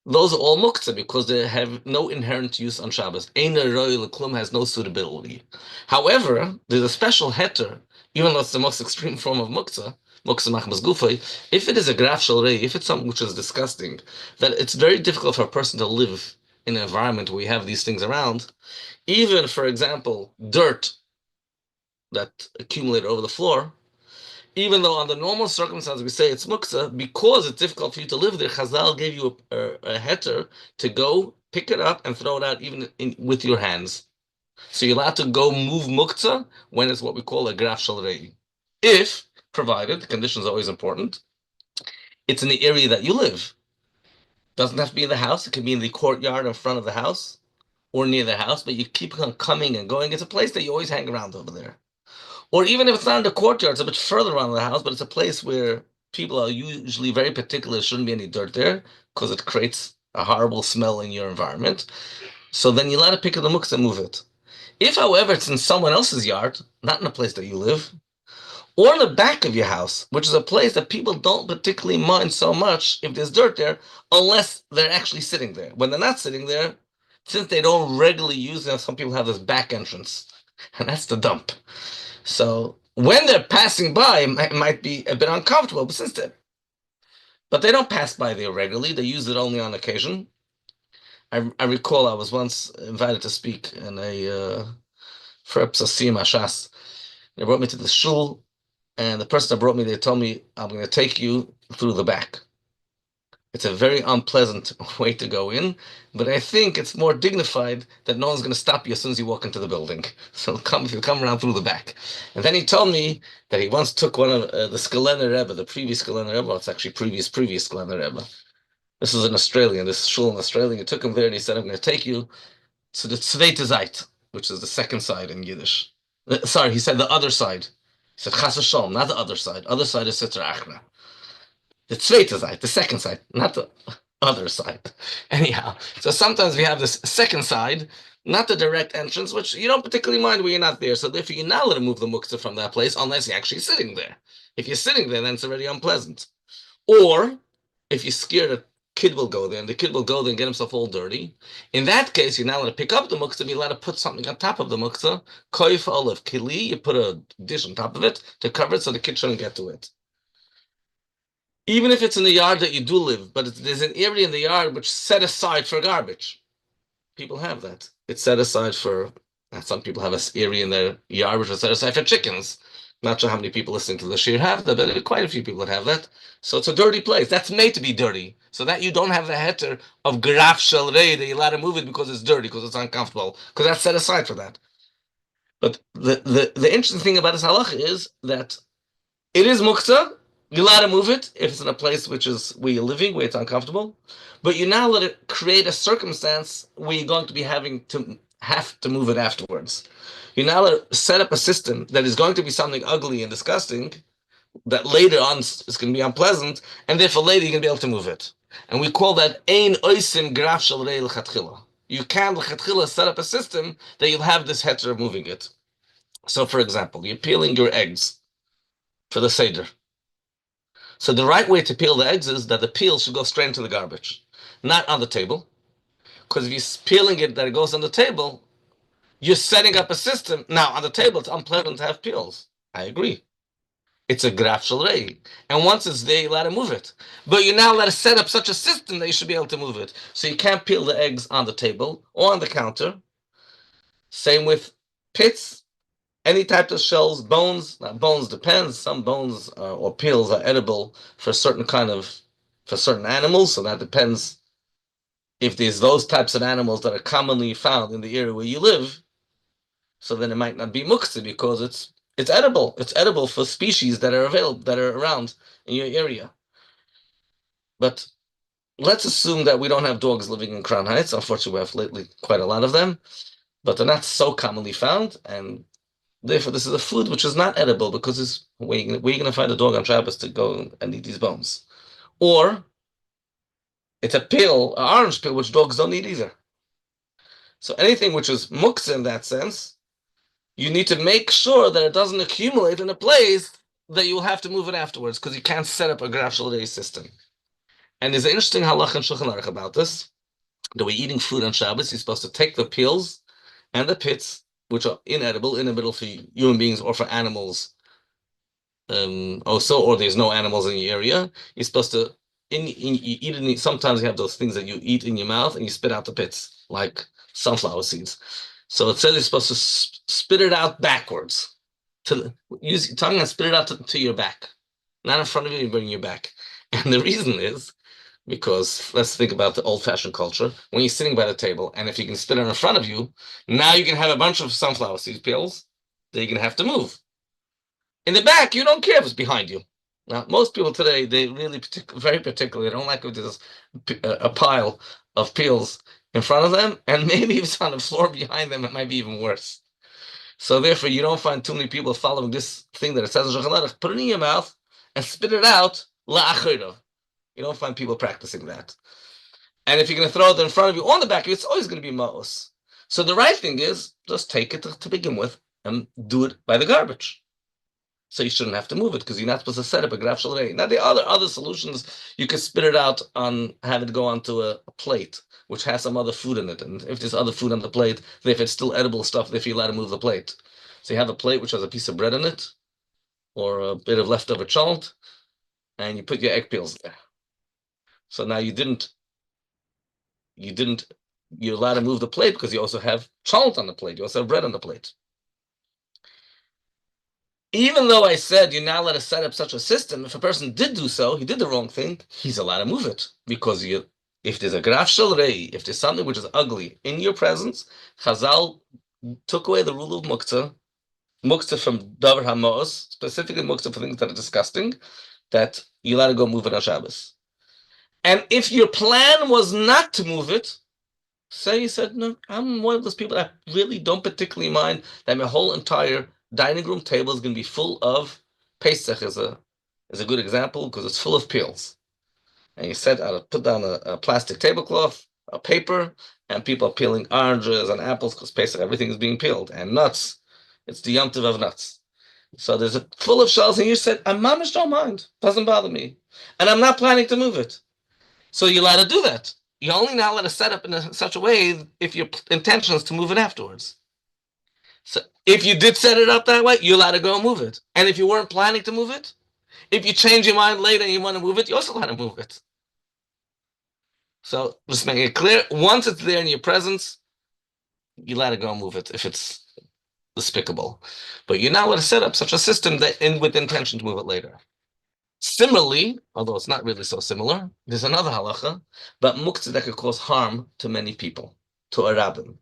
those are all muktzah because they have no inherent use on Shabbos. Ein roi l'klum has no suitability. However, there's a special heter, even though it's the most extreme form of muktzah machmas gufay, if it is a graf shel re'i, if it's something which is disgusting, that it's very difficult for a person to live in an environment where we have these things around. Even, for example, dirt that accumulated over the floor, even though under normal circumstances we say it's muktzah, because it's difficult for you to live there, Chazal gave you a heter to go pick it up and throw it out even with your hands. So you're allowed to go move muktzah when it's what we call a graf shel re'i. If, provided, the condition is always important, it's in the area that you live. Doesn't have to be in the house. It can be in the courtyard in front of the house or near the house, but you keep on coming and going. It's a place that you always hang around over there. Or even if it's not in the courtyard, it's a bit further around the house, but it's a place where people are usually very particular. There shouldn't be any dirt there because it creates a horrible smell in your environment. So then you're allowed to pick up the muktzah and move it. If, however, it's in someone else's yard, not in a place that you live, or in the back of your house, which is a place that people don't particularly mind so much if there's dirt there, unless they're actually sitting there. When they're not sitting there, since they don't regularly use it, some people have this back entrance, and that's the dump. So when they're passing by, it might be a bit uncomfortable, but they don't pass by there regularly. They use it only on occasion. I recall I was once invited to speak in for a psasim ashas. They brought me to the shul. And the person that brought me, they told me, I'm going to take you through the back. It's a very unpleasant way to go in, but I think it's more dignified that no one's going to stop you as soon as you walk into the building. So if you come around through the back. And then he told me that he once took one of the Skelener Rebbe, the previous Skelener Rebbe. Well, it's actually previous Skelener Rebbe. This is an Australian, this shul in Australia. He took him there and he said, I'm going to take you to the Zweite Seite, which is the second side in Yiddish. Sorry, he said the other side. He said Chas v'Shalom, not the other side. Other side is Sitra Achra. The Zweite Seite, the second side, not the other side. Anyhow, so sometimes we have this second side, not the direct entrance, which you don't particularly mind when you're not there. So therefore, you're not allowed to move the Muktzah from that place unless you're actually sitting there. If you're sitting there, then it's already unpleasant. Or if you're scared a kid will go there, and the kid will go there and get himself all dirty. In that case, you're not allowed to pick up the Muktzah, you're allowed to put something on top of the Muktzah. Koif olive kili, you put a dish on top of it to cover it so the kid shouldn't get to it. Even if it's in the yard that you do live, but there's an area in the yard which is set aside for garbage. People have that. It's set aside for, some people have an area in their yard which is set aside for chickens. Not sure how many people listening to the shir have that, but quite a few people that have that. So it's a dirty place. That's made to be dirty. So that you don't have the heter of graf shel rei that you're allowed to move it because it's dirty, because it's uncomfortable, because that's set aside for that. But the interesting thing about this halacha is that it is muktzah. You're allowed to move it if it's in a place which is where you're living, where it's uncomfortable. But you're not allowed to create a circumstance where you're going to be having to have to move it afterwards. You're not allowed to set up a system that is going to be something ugly and disgusting that later on is going to be unpleasant, and therefore later you're going to be able to move it. And we call that ein oisim graf shel rei l'chatchila. You can l'chatchila set up a system that you'll have this heter of moving it. So, for example, you're peeling your eggs for the seder. So the right way to peel the eggs is that the peel should go straight into the garbage, not on the table. Because if you're peeling it that it goes on the table, you're setting up a system. Now, on the table, it's unpleasant to have peels. I agree. It's a graf shel rei. And once it's there, you're allowed to move it. But you're now allowed to set up such a system that you should be able to move it. So you can't peel the eggs on the table or on the counter. Same with pits. Any type of shells, bones. Now, bones depends. Some bones or peels are edible for certain animals. So that depends if there's those types of animals that are commonly found in the area where you live. So then it might not be muktzah because it's edible. It's edible for species that are available, that are around in your area. But let's assume that we don't have dogs living in Crown Heights. Unfortunately, we have lately quite a lot of them, but they're not so commonly found, and therefore, this is a food which is not edible because where are you going to find a dog on Shabbos to go and eat these bones? Or it's a peel, an orange peel, which dogs don't eat either. So anything which is muktzah in that sense, you need to make sure that it doesn't accumulate in a place that you'll have to move it afterwards because you can't set up a graf shel rei system. And there's an interesting halacha in Shulchan Aruch about this. That we're eating food on Shabbos, you're supposed to take the peels and the pits, which are inedible for human beings or for animals. Also, or there's no animals in your area. You're supposed to sometimes you have those things that you eat in your mouth and you spit out the pits, like sunflower seeds. So it says you're supposed to spit it out backwards. Use your tongue and spit it out to your back. Not in front of you, you bring your back. And the reason is because, let's think about the old-fashioned culture. When you're sitting by the table, and if you can spit it in front of you, now you can have a bunch of sunflower seed peels that you're going to have to move. In the back, you don't care if it's behind you. Now, most people today, they really very particular. They don't like if there's a pile of peels in front of them, and maybe if it's on the floor behind them, it might be even worse. So therefore, you don't find too many people following this thing that it says in Shulchan Aruch, put it in your mouth and spit it out la'achira. You don't find people practicing that. And if you're going to throw it in front of you or on the back of you, it's always going to be ma'os. So the right thing is just take it to begin with and do it by the garbage. So you shouldn't have to move it because you're not supposed to set up a graf shel rei. Now, there are other solutions. You could spit it out have it go onto a plate, which has some other food in it. And if there's other food on the plate, if it's still edible stuff, if you're allowed to move the plate. So you have a plate which has a piece of bread in it or a bit of leftover chalent, and you put your egg peels there. So now you're allowed to move the plate because you also have chalent on the plate. You also have bread on the plate. even though I said you're not allowed to set up such a system, if a person did do so, he did the wrong thing, he's allowed to move it. Because if there's a graf shel rei, if there's something which is ugly in your presence, Chazal took away the rule of Muktzah from Davar HaMo'os, specifically Muktzah for things that are disgusting, that you're allowed to go move it on Shabbos. And if your plan was not to move it, say you said, no, I'm one of those people that really don't particularly mind that my whole entire dining room table is going to be full of Pesach is a good example because it's full of peels. And you said, I'll put down a plastic tablecloth, a paper, and people are peeling oranges and apples because Pesach, everything is being peeled, and nuts. It's the Yom Tov of nuts. So there's full of shells, and you said, I'm mamish don't mind, doesn't bother me, and I'm not planning to move it. So you're allowed to do that. You're only not allowed to set up in such a way if your intention is to move it afterwards. So if you did set it up that way, you're allowed to go and move it. And if you weren't planning to move it, if you change your mind later and you want to move it, you're also allowed to move it. So just making it clear, once it's there in your presence, you're allowed to go and move it if it's despicable. But you're not allowed to set up such a system that with the intention to move it later. Similarly, although it's not really so similar, there's another halacha, but muktzah that could cause harm to many people, to a rabbin.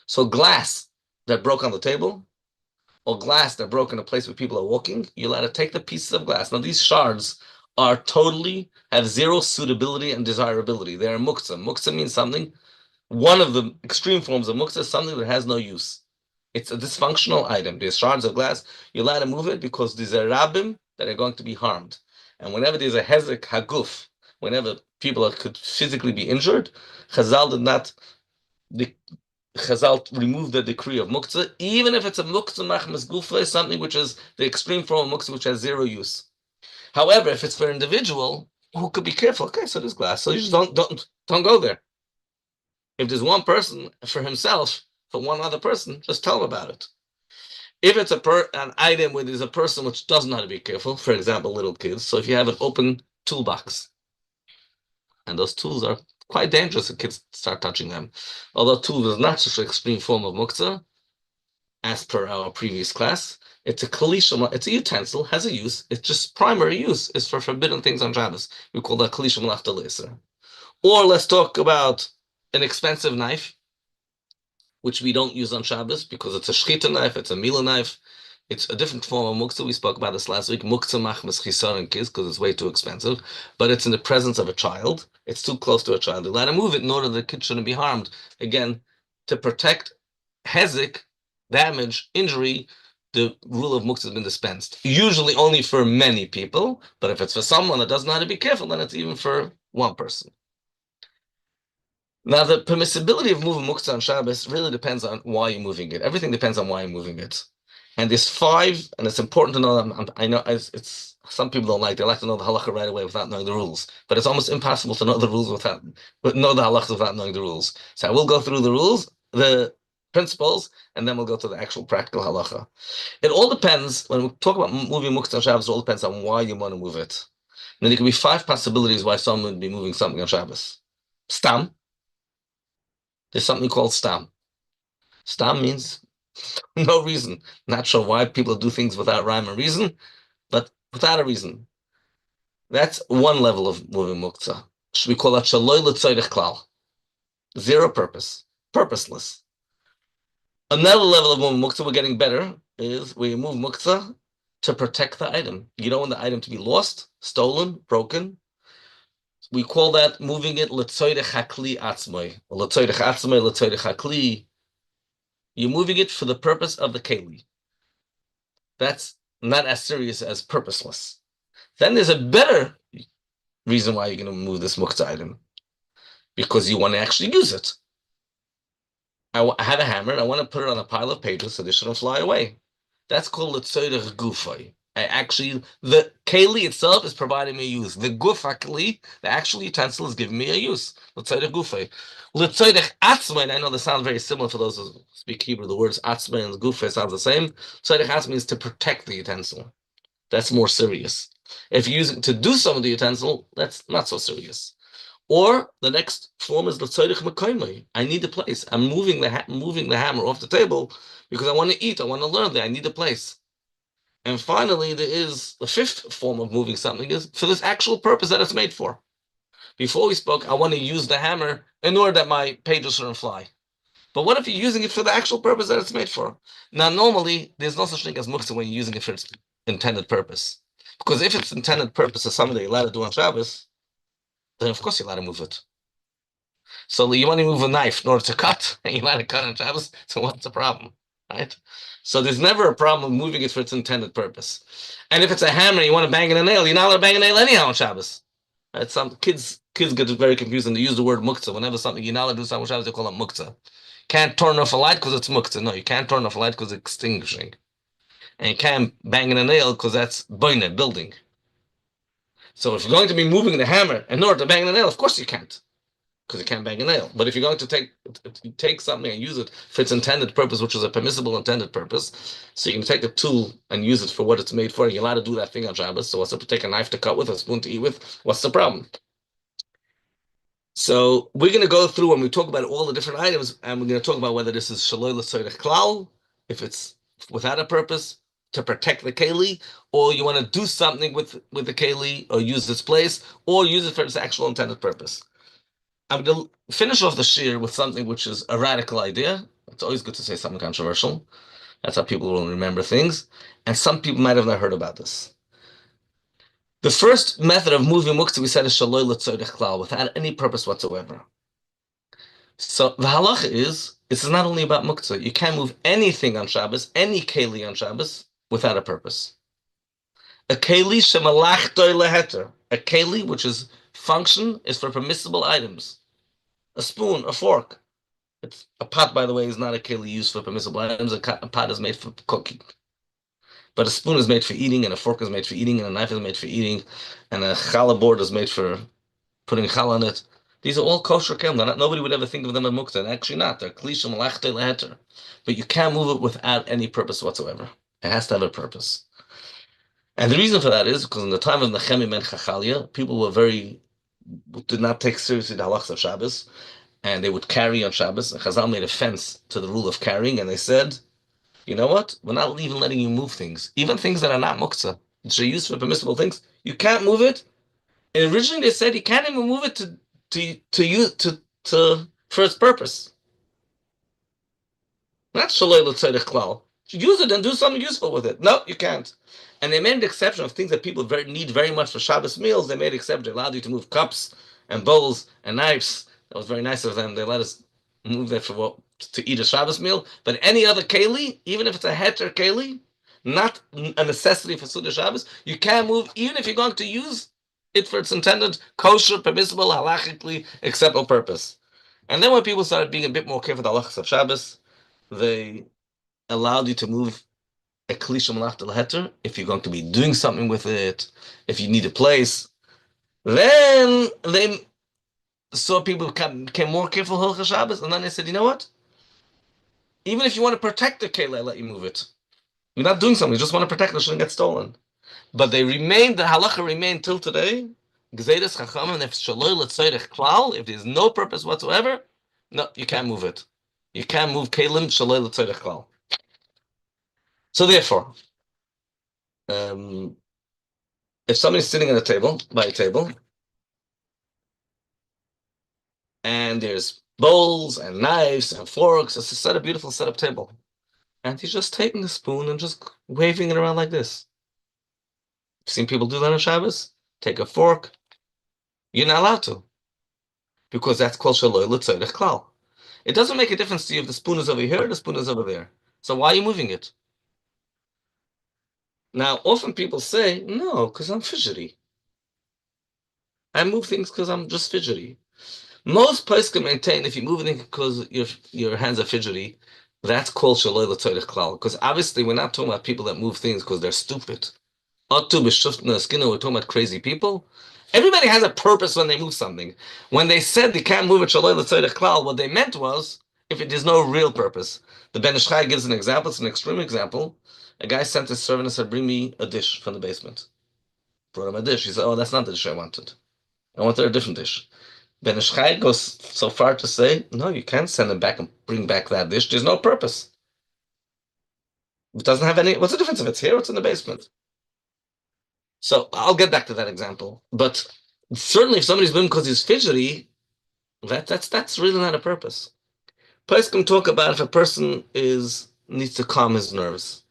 So glass that broke on the table, or glass that broke in a place where people are walking, you're allowed to take the pieces of glass. Now these shards are have zero suitability and desirability. They're muktzah. Muktzah means something, one of the extreme forms of muktzah is something that has no use. It's a dysfunctional item. There's shards of glass, you're allowed to move it because there's a rabbim that are going to be harmed. And whenever there's a hezek haguf, whenever people could physically be injured, Chazal removed the decree of muktzah, even if it's a muktzah machmas gufa, something which is the extreme form of muktzah, which has zero use. However, if it's for an individual who could be careful, okay, so there's glass, so you just don't go there. If there's one person for himself, for one other person, just tell him about it. If it's an item where there's a person which doesn't know how to be careful, for example, little kids, so if you have an open toolbox, and those tools are quite dangerous if kids start touching them. Although tool is not such an extreme form of muktzah, as per our previous class, it's a kalisha, it's a utensil, has a use, it's just primary use is for forbidden things on Shabbos. We call that kalisha malachta leiser. Or let's talk about an expensive knife, which we don't use on Shabbos because it's a shchita knife, it's a mila knife, it's a different form of muktzah. We spoke about this last week, muktzah machmas chisaron kids, because it's way too expensive, but it's in the presence of a child, it's too close to a child. They let him move it in order that the kid shouldn't be harmed. Again, to protect hezek, damage, injury, the rule of muktzah has been dispensed. Usually only for many people, but if it's for someone that doesn't know how to be careful, then it's even for one person. Now, the permissibility of moving muktzah on Shabbos really depends on why you're moving it. Everything depends on why you're moving it. And there's 5, and it's important to know them. I know it's some people don't like, they like to know the halacha right away without knowing the rules. But it's almost impossible to know the rules know the halacha without knowing the rules. So I will go through the rules, the principles, and then we'll go to the actual practical halacha. It all depends, when we talk about moving muktzah on Shabbos, it all depends on why you want to move it. And there can be 5 possibilities why someone would be moving something on Shabbos. Stam. There's something called stam. Stam means no reason. Not sure why people do things without rhyme or reason, but without a reason. That's one level of moving muktzah. We call that shaloi l'tzoydech klal. Zero purpose. Purposeless. Another level of moving muktzah, we're getting better, is we move muktzah to protect the item. You don't want the item to be lost, stolen, broken. We call that moving it l'tzoydech hakli atzmoi. L'tzoydech atzmoi, l'tzoydech hakli. You're moving it for the purpose of the keli. That's not as serious as purposeless. Then there's a better reason why you're going to move this muktzah item. Because you want to actually use it. I have a hammer and I want to put it on a pile of pages so they shouldn't fly away. That's called l'tzoydech gufay. The keli itself is providing me a use. The gufakli, the actual utensil, is giving me a use. L'tzoydech gufay. L'tzoydech atzmai, I know they sound very similar for those who speak Hebrew. The words atzmai and gufay sound the same. L'tzoydech atzmai means to protect the utensil. That's more serious. If you use it to do some of the utensil, that's not so serious. Or the next form is l'tzoydech mekoymai. I need a place. I'm moving the hammer off the table because I want to eat. I want to learn that I need a place. And finally, there is the fifth form of moving something is for this actual purpose that it's made for. Before we spoke, I want to use the hammer in order that my pages shouldn't fly. But what if you're using it for the actual purpose that it's made for? Now, normally, there's no such thing as muktzah when you're using it for its intended purpose. Because if its intended purpose is something that you're allowed to do on Shabbos, then of course you're allowed to move it. So you want to move a knife in order to cut, and you're allowed to cut on Shabbos, so what's the problem, right? So there's never a problem moving it for its intended purpose. And if it's a hammer and you want to bang in a nail, you're not allowed to bang a nail anyhow on Shabbos. Right? Some kids get very confused and they use the word muktzah. Whenever something you're not allowed to do something on Shabbos, they call it muktzah. Can't turn off a light because it's muktzah. No, you can't turn off a light because it's extinguishing. And you can't bang in a nail because that's building. So if you're going to be moving the hammer in order to bang in a nail, of course you can't. Because you can't bang a nail. But if you're going to take something and use it for its intended purpose, which is a permissible intended purpose, so you can take a tool and use it for what it's made for, and you're allowed to do that thing on Shabbos. So what's up to take a knife to cut with, a spoon to eat with? What's the problem? So we're going to go through when we talk about all the different items, and we're going to talk about whether this is shaloi l'tzorech klal, if it's without a purpose, to protect the keli, or you want to do something with the keli, or use its place, or use it for its actual intended purpose. I'm going to finish off the shir with something which is a radical idea. It's always good to say something controversial. That's how people will remember things. And some people might have not heard about this. The first method of moving muktzah, we said, is shaloi l'tzorech klal, without any purpose whatsoever. So the halacha is, it's not only about muktzah. You can't move anything on Shabbos, any keli on Shabbos, without a purpose. A keli shemalachtoy leheter. A keli, which is function, is for permissible items. A spoon, a fork. A pot, by the way, is not a keli used for permissible items. A pot is made for cooking. But a spoon is made for eating, and a fork is made for eating, and a knife is made for eating, and a challah board is made for putting challah on it. These are all kosher kelim. Nobody would ever think of them as muktzah, and actually not. They're klishim malachtei leheter. But you can't move it without any purpose whatsoever. It has to have a purpose. And the reason for that is because in the time of Nehemiah ben Chachalia, people did not take seriously the halachas of Shabbos, and they would carry on Shabbos. And Chazal made a fence to the rule of carrying, and they said, you know what? We're not even letting you move things, even things that are not muktzah, which are used for permissible things. You can't move it. And originally they said you can't even move it for its purpose. Not shaloi l'tzorech klal. Use it and do something useful with it. No, you can't. And they made an exception of things that people need very much for Shabbos meals. They made an exception. They allowed you to move cups and bowls and knives. That was very nice of them. They let us move that to eat a Shabbos meal. But any other keli, even if it's a heter keli, not a necessity for Suda Shabbos, you can't move, even if you're going to use it for its intended kosher, permissible, halachically acceptable purpose. And then when people started being a bit more careful with the halachas of Shabbos, they allowed you to move a klisha malachta leheter if you're going to be doing something with it, if you need a place. Then they saw people became more careful Hilchos Shabbos, and then they said, you know what? Even if you want to protect the keli, I let you move it. You're not doing something, you just want to protect it, it shouldn't get stolen. But the halacha remained till today. Gzeiras Chachamim, if shaloi l'tzorech klal, if there's no purpose whatsoever, no, you can't move it. You can't move kelim shaloi l'tzorech klal. So therefore, if somebody's sitting at by a table, and there's bowls and knives and forks, it's a beautiful setup table, and he's just taking a spoon and just waving it around like this. You've seen people do that on Shabbos? Take a fork. You're not allowed to, because that's called shaloi l'tzorech klal. It doesn't make a difference to you if the spoon is over here or the spoon is over there. So why are you moving it? Now, often people say, no, because I'm fidgety. I move things because I'm just fidgety. Most places can maintain if you move things because your hands are fidgety, that's called shaloi l'tzorech klal. Because obviously we're not talking about people that move things because they're stupid. We're talking about crazy people. Everybody has a purpose when they move something. When they said they can't move it shaloi l'tzorech klal, what they meant was if there's no real purpose. The Ben Ish Chai gives an example. It's an extreme example. A guy sent his servant and said, bring me a dish from the basement. Brought him a dish. He said, oh, that's not the dish I wanted. I wanted a different dish. Ben Ish Chai goes so far to say, no, you can't send him back and bring back that dish. There's no purpose. It doesn't have any. What's the difference if it's here or it's in the basement? So I'll get back to that example. But certainly, if somebody's moving because he's fidgety, that's really not a purpose. Place can talk about if a person needs to calm his nerves.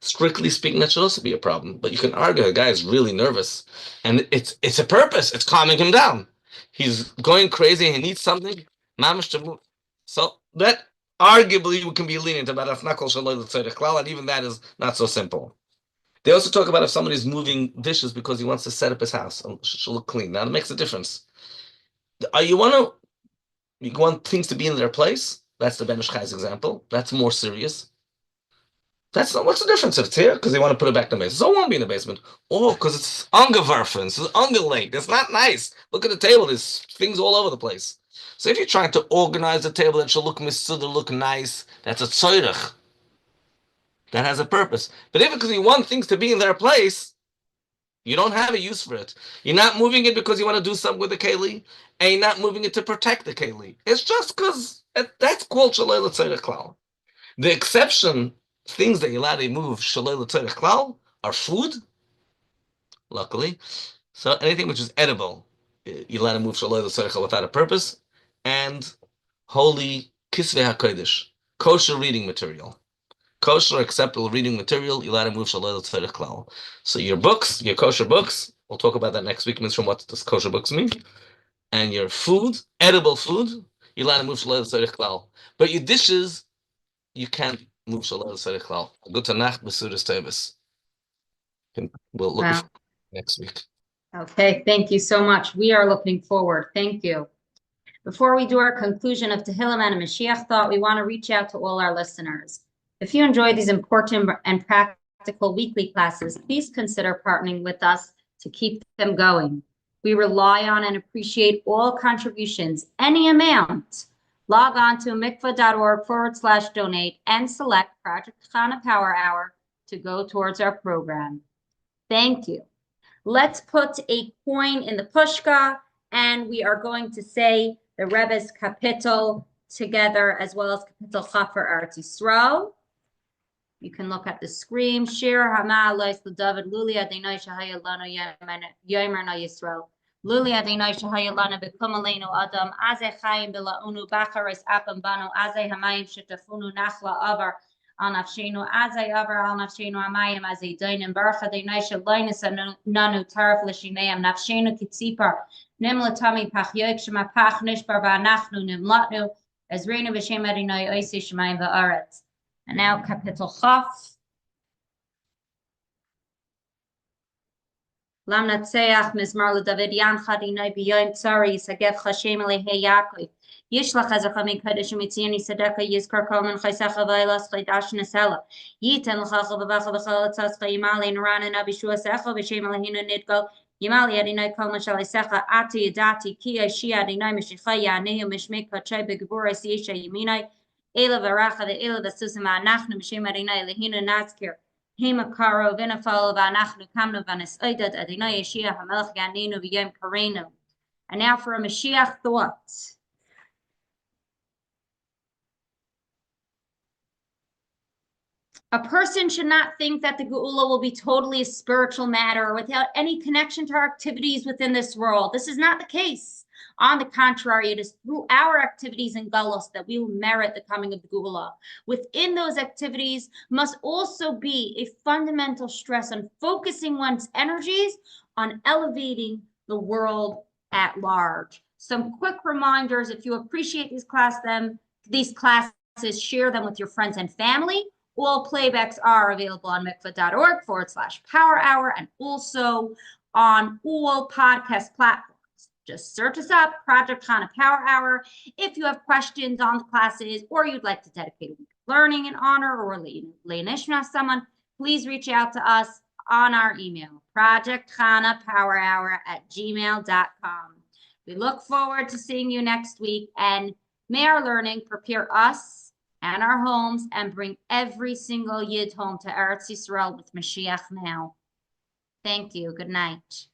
Strictly speaking, that should also be a problem. But you can argue a guy is really nervous, and it's a purpose. It's calming him down. He's going crazy. He needs something. Mamish to move. So that arguably we can be lenient about afnakol shaloi l'tzorech klal, and even that is not so simple. They also talk about if somebody's moving dishes because he wants to set up his house and should look clean. Now, it makes a difference. You want things to be in their place? That's the Ben Ish Chai's example. That's more serious. That's not, what's the difference if it's here? Because they want to put it back in the basement. So it won't be in the basement. Oh, because it's ungewerfen. It's ungelegt. It's not nice. Look at the table. There's things all over the place. So if you're trying to organize the table that should look misuder, look nice, that's a tzorech. That has a purpose. But if because you want things to be in their place, you don't have a use for it. You're not moving it because you want to do something with the keli, and you're not moving it to protect the keli. It's just because that's called shaloi l'tzorech klal. The exception, things that you're allowed to move shaloi l'tzorech klal, are food, luckily. So anything which is edible, you're allowed to move shaloi l'tzorech klal without a purpose, and holy kisvei hakodesh, kosher reading material. Kosher acceptable reading material, you're allowed to move shaloi l'tzorech klal. So your books, your kosher books, we'll talk about that next week, means from what does kosher books mean, and your food, edible food, you're allowed to move shaloi l'tzorech klal. But your dishes, you can't move shaloi l'tzorech klal. Good Tanakh, Besudas Tevis. We'll look at next week. Okay, thank you so much. We are looking forward. Thank you. Before we do our conclusion of Tehillim and Mashiach thought, we want to reach out to all our listeners. If you enjoy these important and practical weekly classes, please consider partnering with us to keep them going. We rely on and appreciate all contributions, any amount. Log on to mikvah.org/donate and select Project Chana Power Hour to go towards our program. Thank you. Let's put a coin in the pushka, and we are going to say the Rebbe's kapitel together, as well as kapitel Chaf for Eretz Yisrael. You can look at the screen. Shir Hama Lois David Luli Adonai Shahaya Lano Yomer Na Yisrael. Luli Adonai Shahaya Lana Bekum Aleinu Adam Azeh Chayim Bilaunu Bacharis Apam Banu Azeh Hamayim Shetafunu Nachla Avar Al Nafshenu Azeh Avar Al Nafshenu Hamayim Azeh Dainim Baruch Adonai Shaloinus Nanu Taraf Lishineim Nafshenu Kitzipar Nimlatami Pachyoik Shema Pach Nishbar Vanachnu Nimlatnu Ezreinu B'Shem Adonai Oisi Shemayim Va'aretz. And now, Kapitel Chaf. Lam Natseach Mizmar LeDavid Yan Chadinai B'Yoyim Tzari Yisagev Chashem Elehei Yaakov Yishlach Ezecha Min Kodesh U'Mitzion Yisadeka Yizkar Kol Min Chaysecha V'Eilas Chaydash Nesela Yiten L'Chacha V'Vacha V'Chal Tzascha Yimali Nuran and Abishua Secha V'Shem Elehinu Nidgo Yimali Adinai Kol Mashal Yisecha Ati Yadati Ki Yashia Adinai Mishicha Yanehu Mishmei Kachay B'Gevura Siyesha Yiminai Ela Varacha the Ela Vasusima Nachnu Mishim Adinai Lehinu Nazkir Hema Karo Vinafal Vanachnu Kamnu Vanis Oidat Adinai Yeshia Hamelch Ganinu V'Yom Karenu. And now for a Mashiach thought. A person should not think that the Geula will be totally a spiritual matter without any connection to our activities within this world. This is not the case. On the contrary, it is through our activities in Galus that we will merit the coming of the Geula. Within those activities must also be a fundamental stress on focusing one's energies on elevating the world at large. Some quick reminders: if you appreciate these classes, share them with your friends and family. All playbacks are available on mikvah.org/power hour and also on all podcast platforms. Just search us up, Project Chana Power Hour. If you have questions on the classes or you'd like to dedicate a week of learning in honor or lay nishma someone, please reach out to us on our email, projectchanapowerhour@gmail.com. We look forward to seeing you next week, and may our learning prepare us and our homes and bring every single Yid home to Eretz Yisrael with Mashiach now. Thank you. Good night.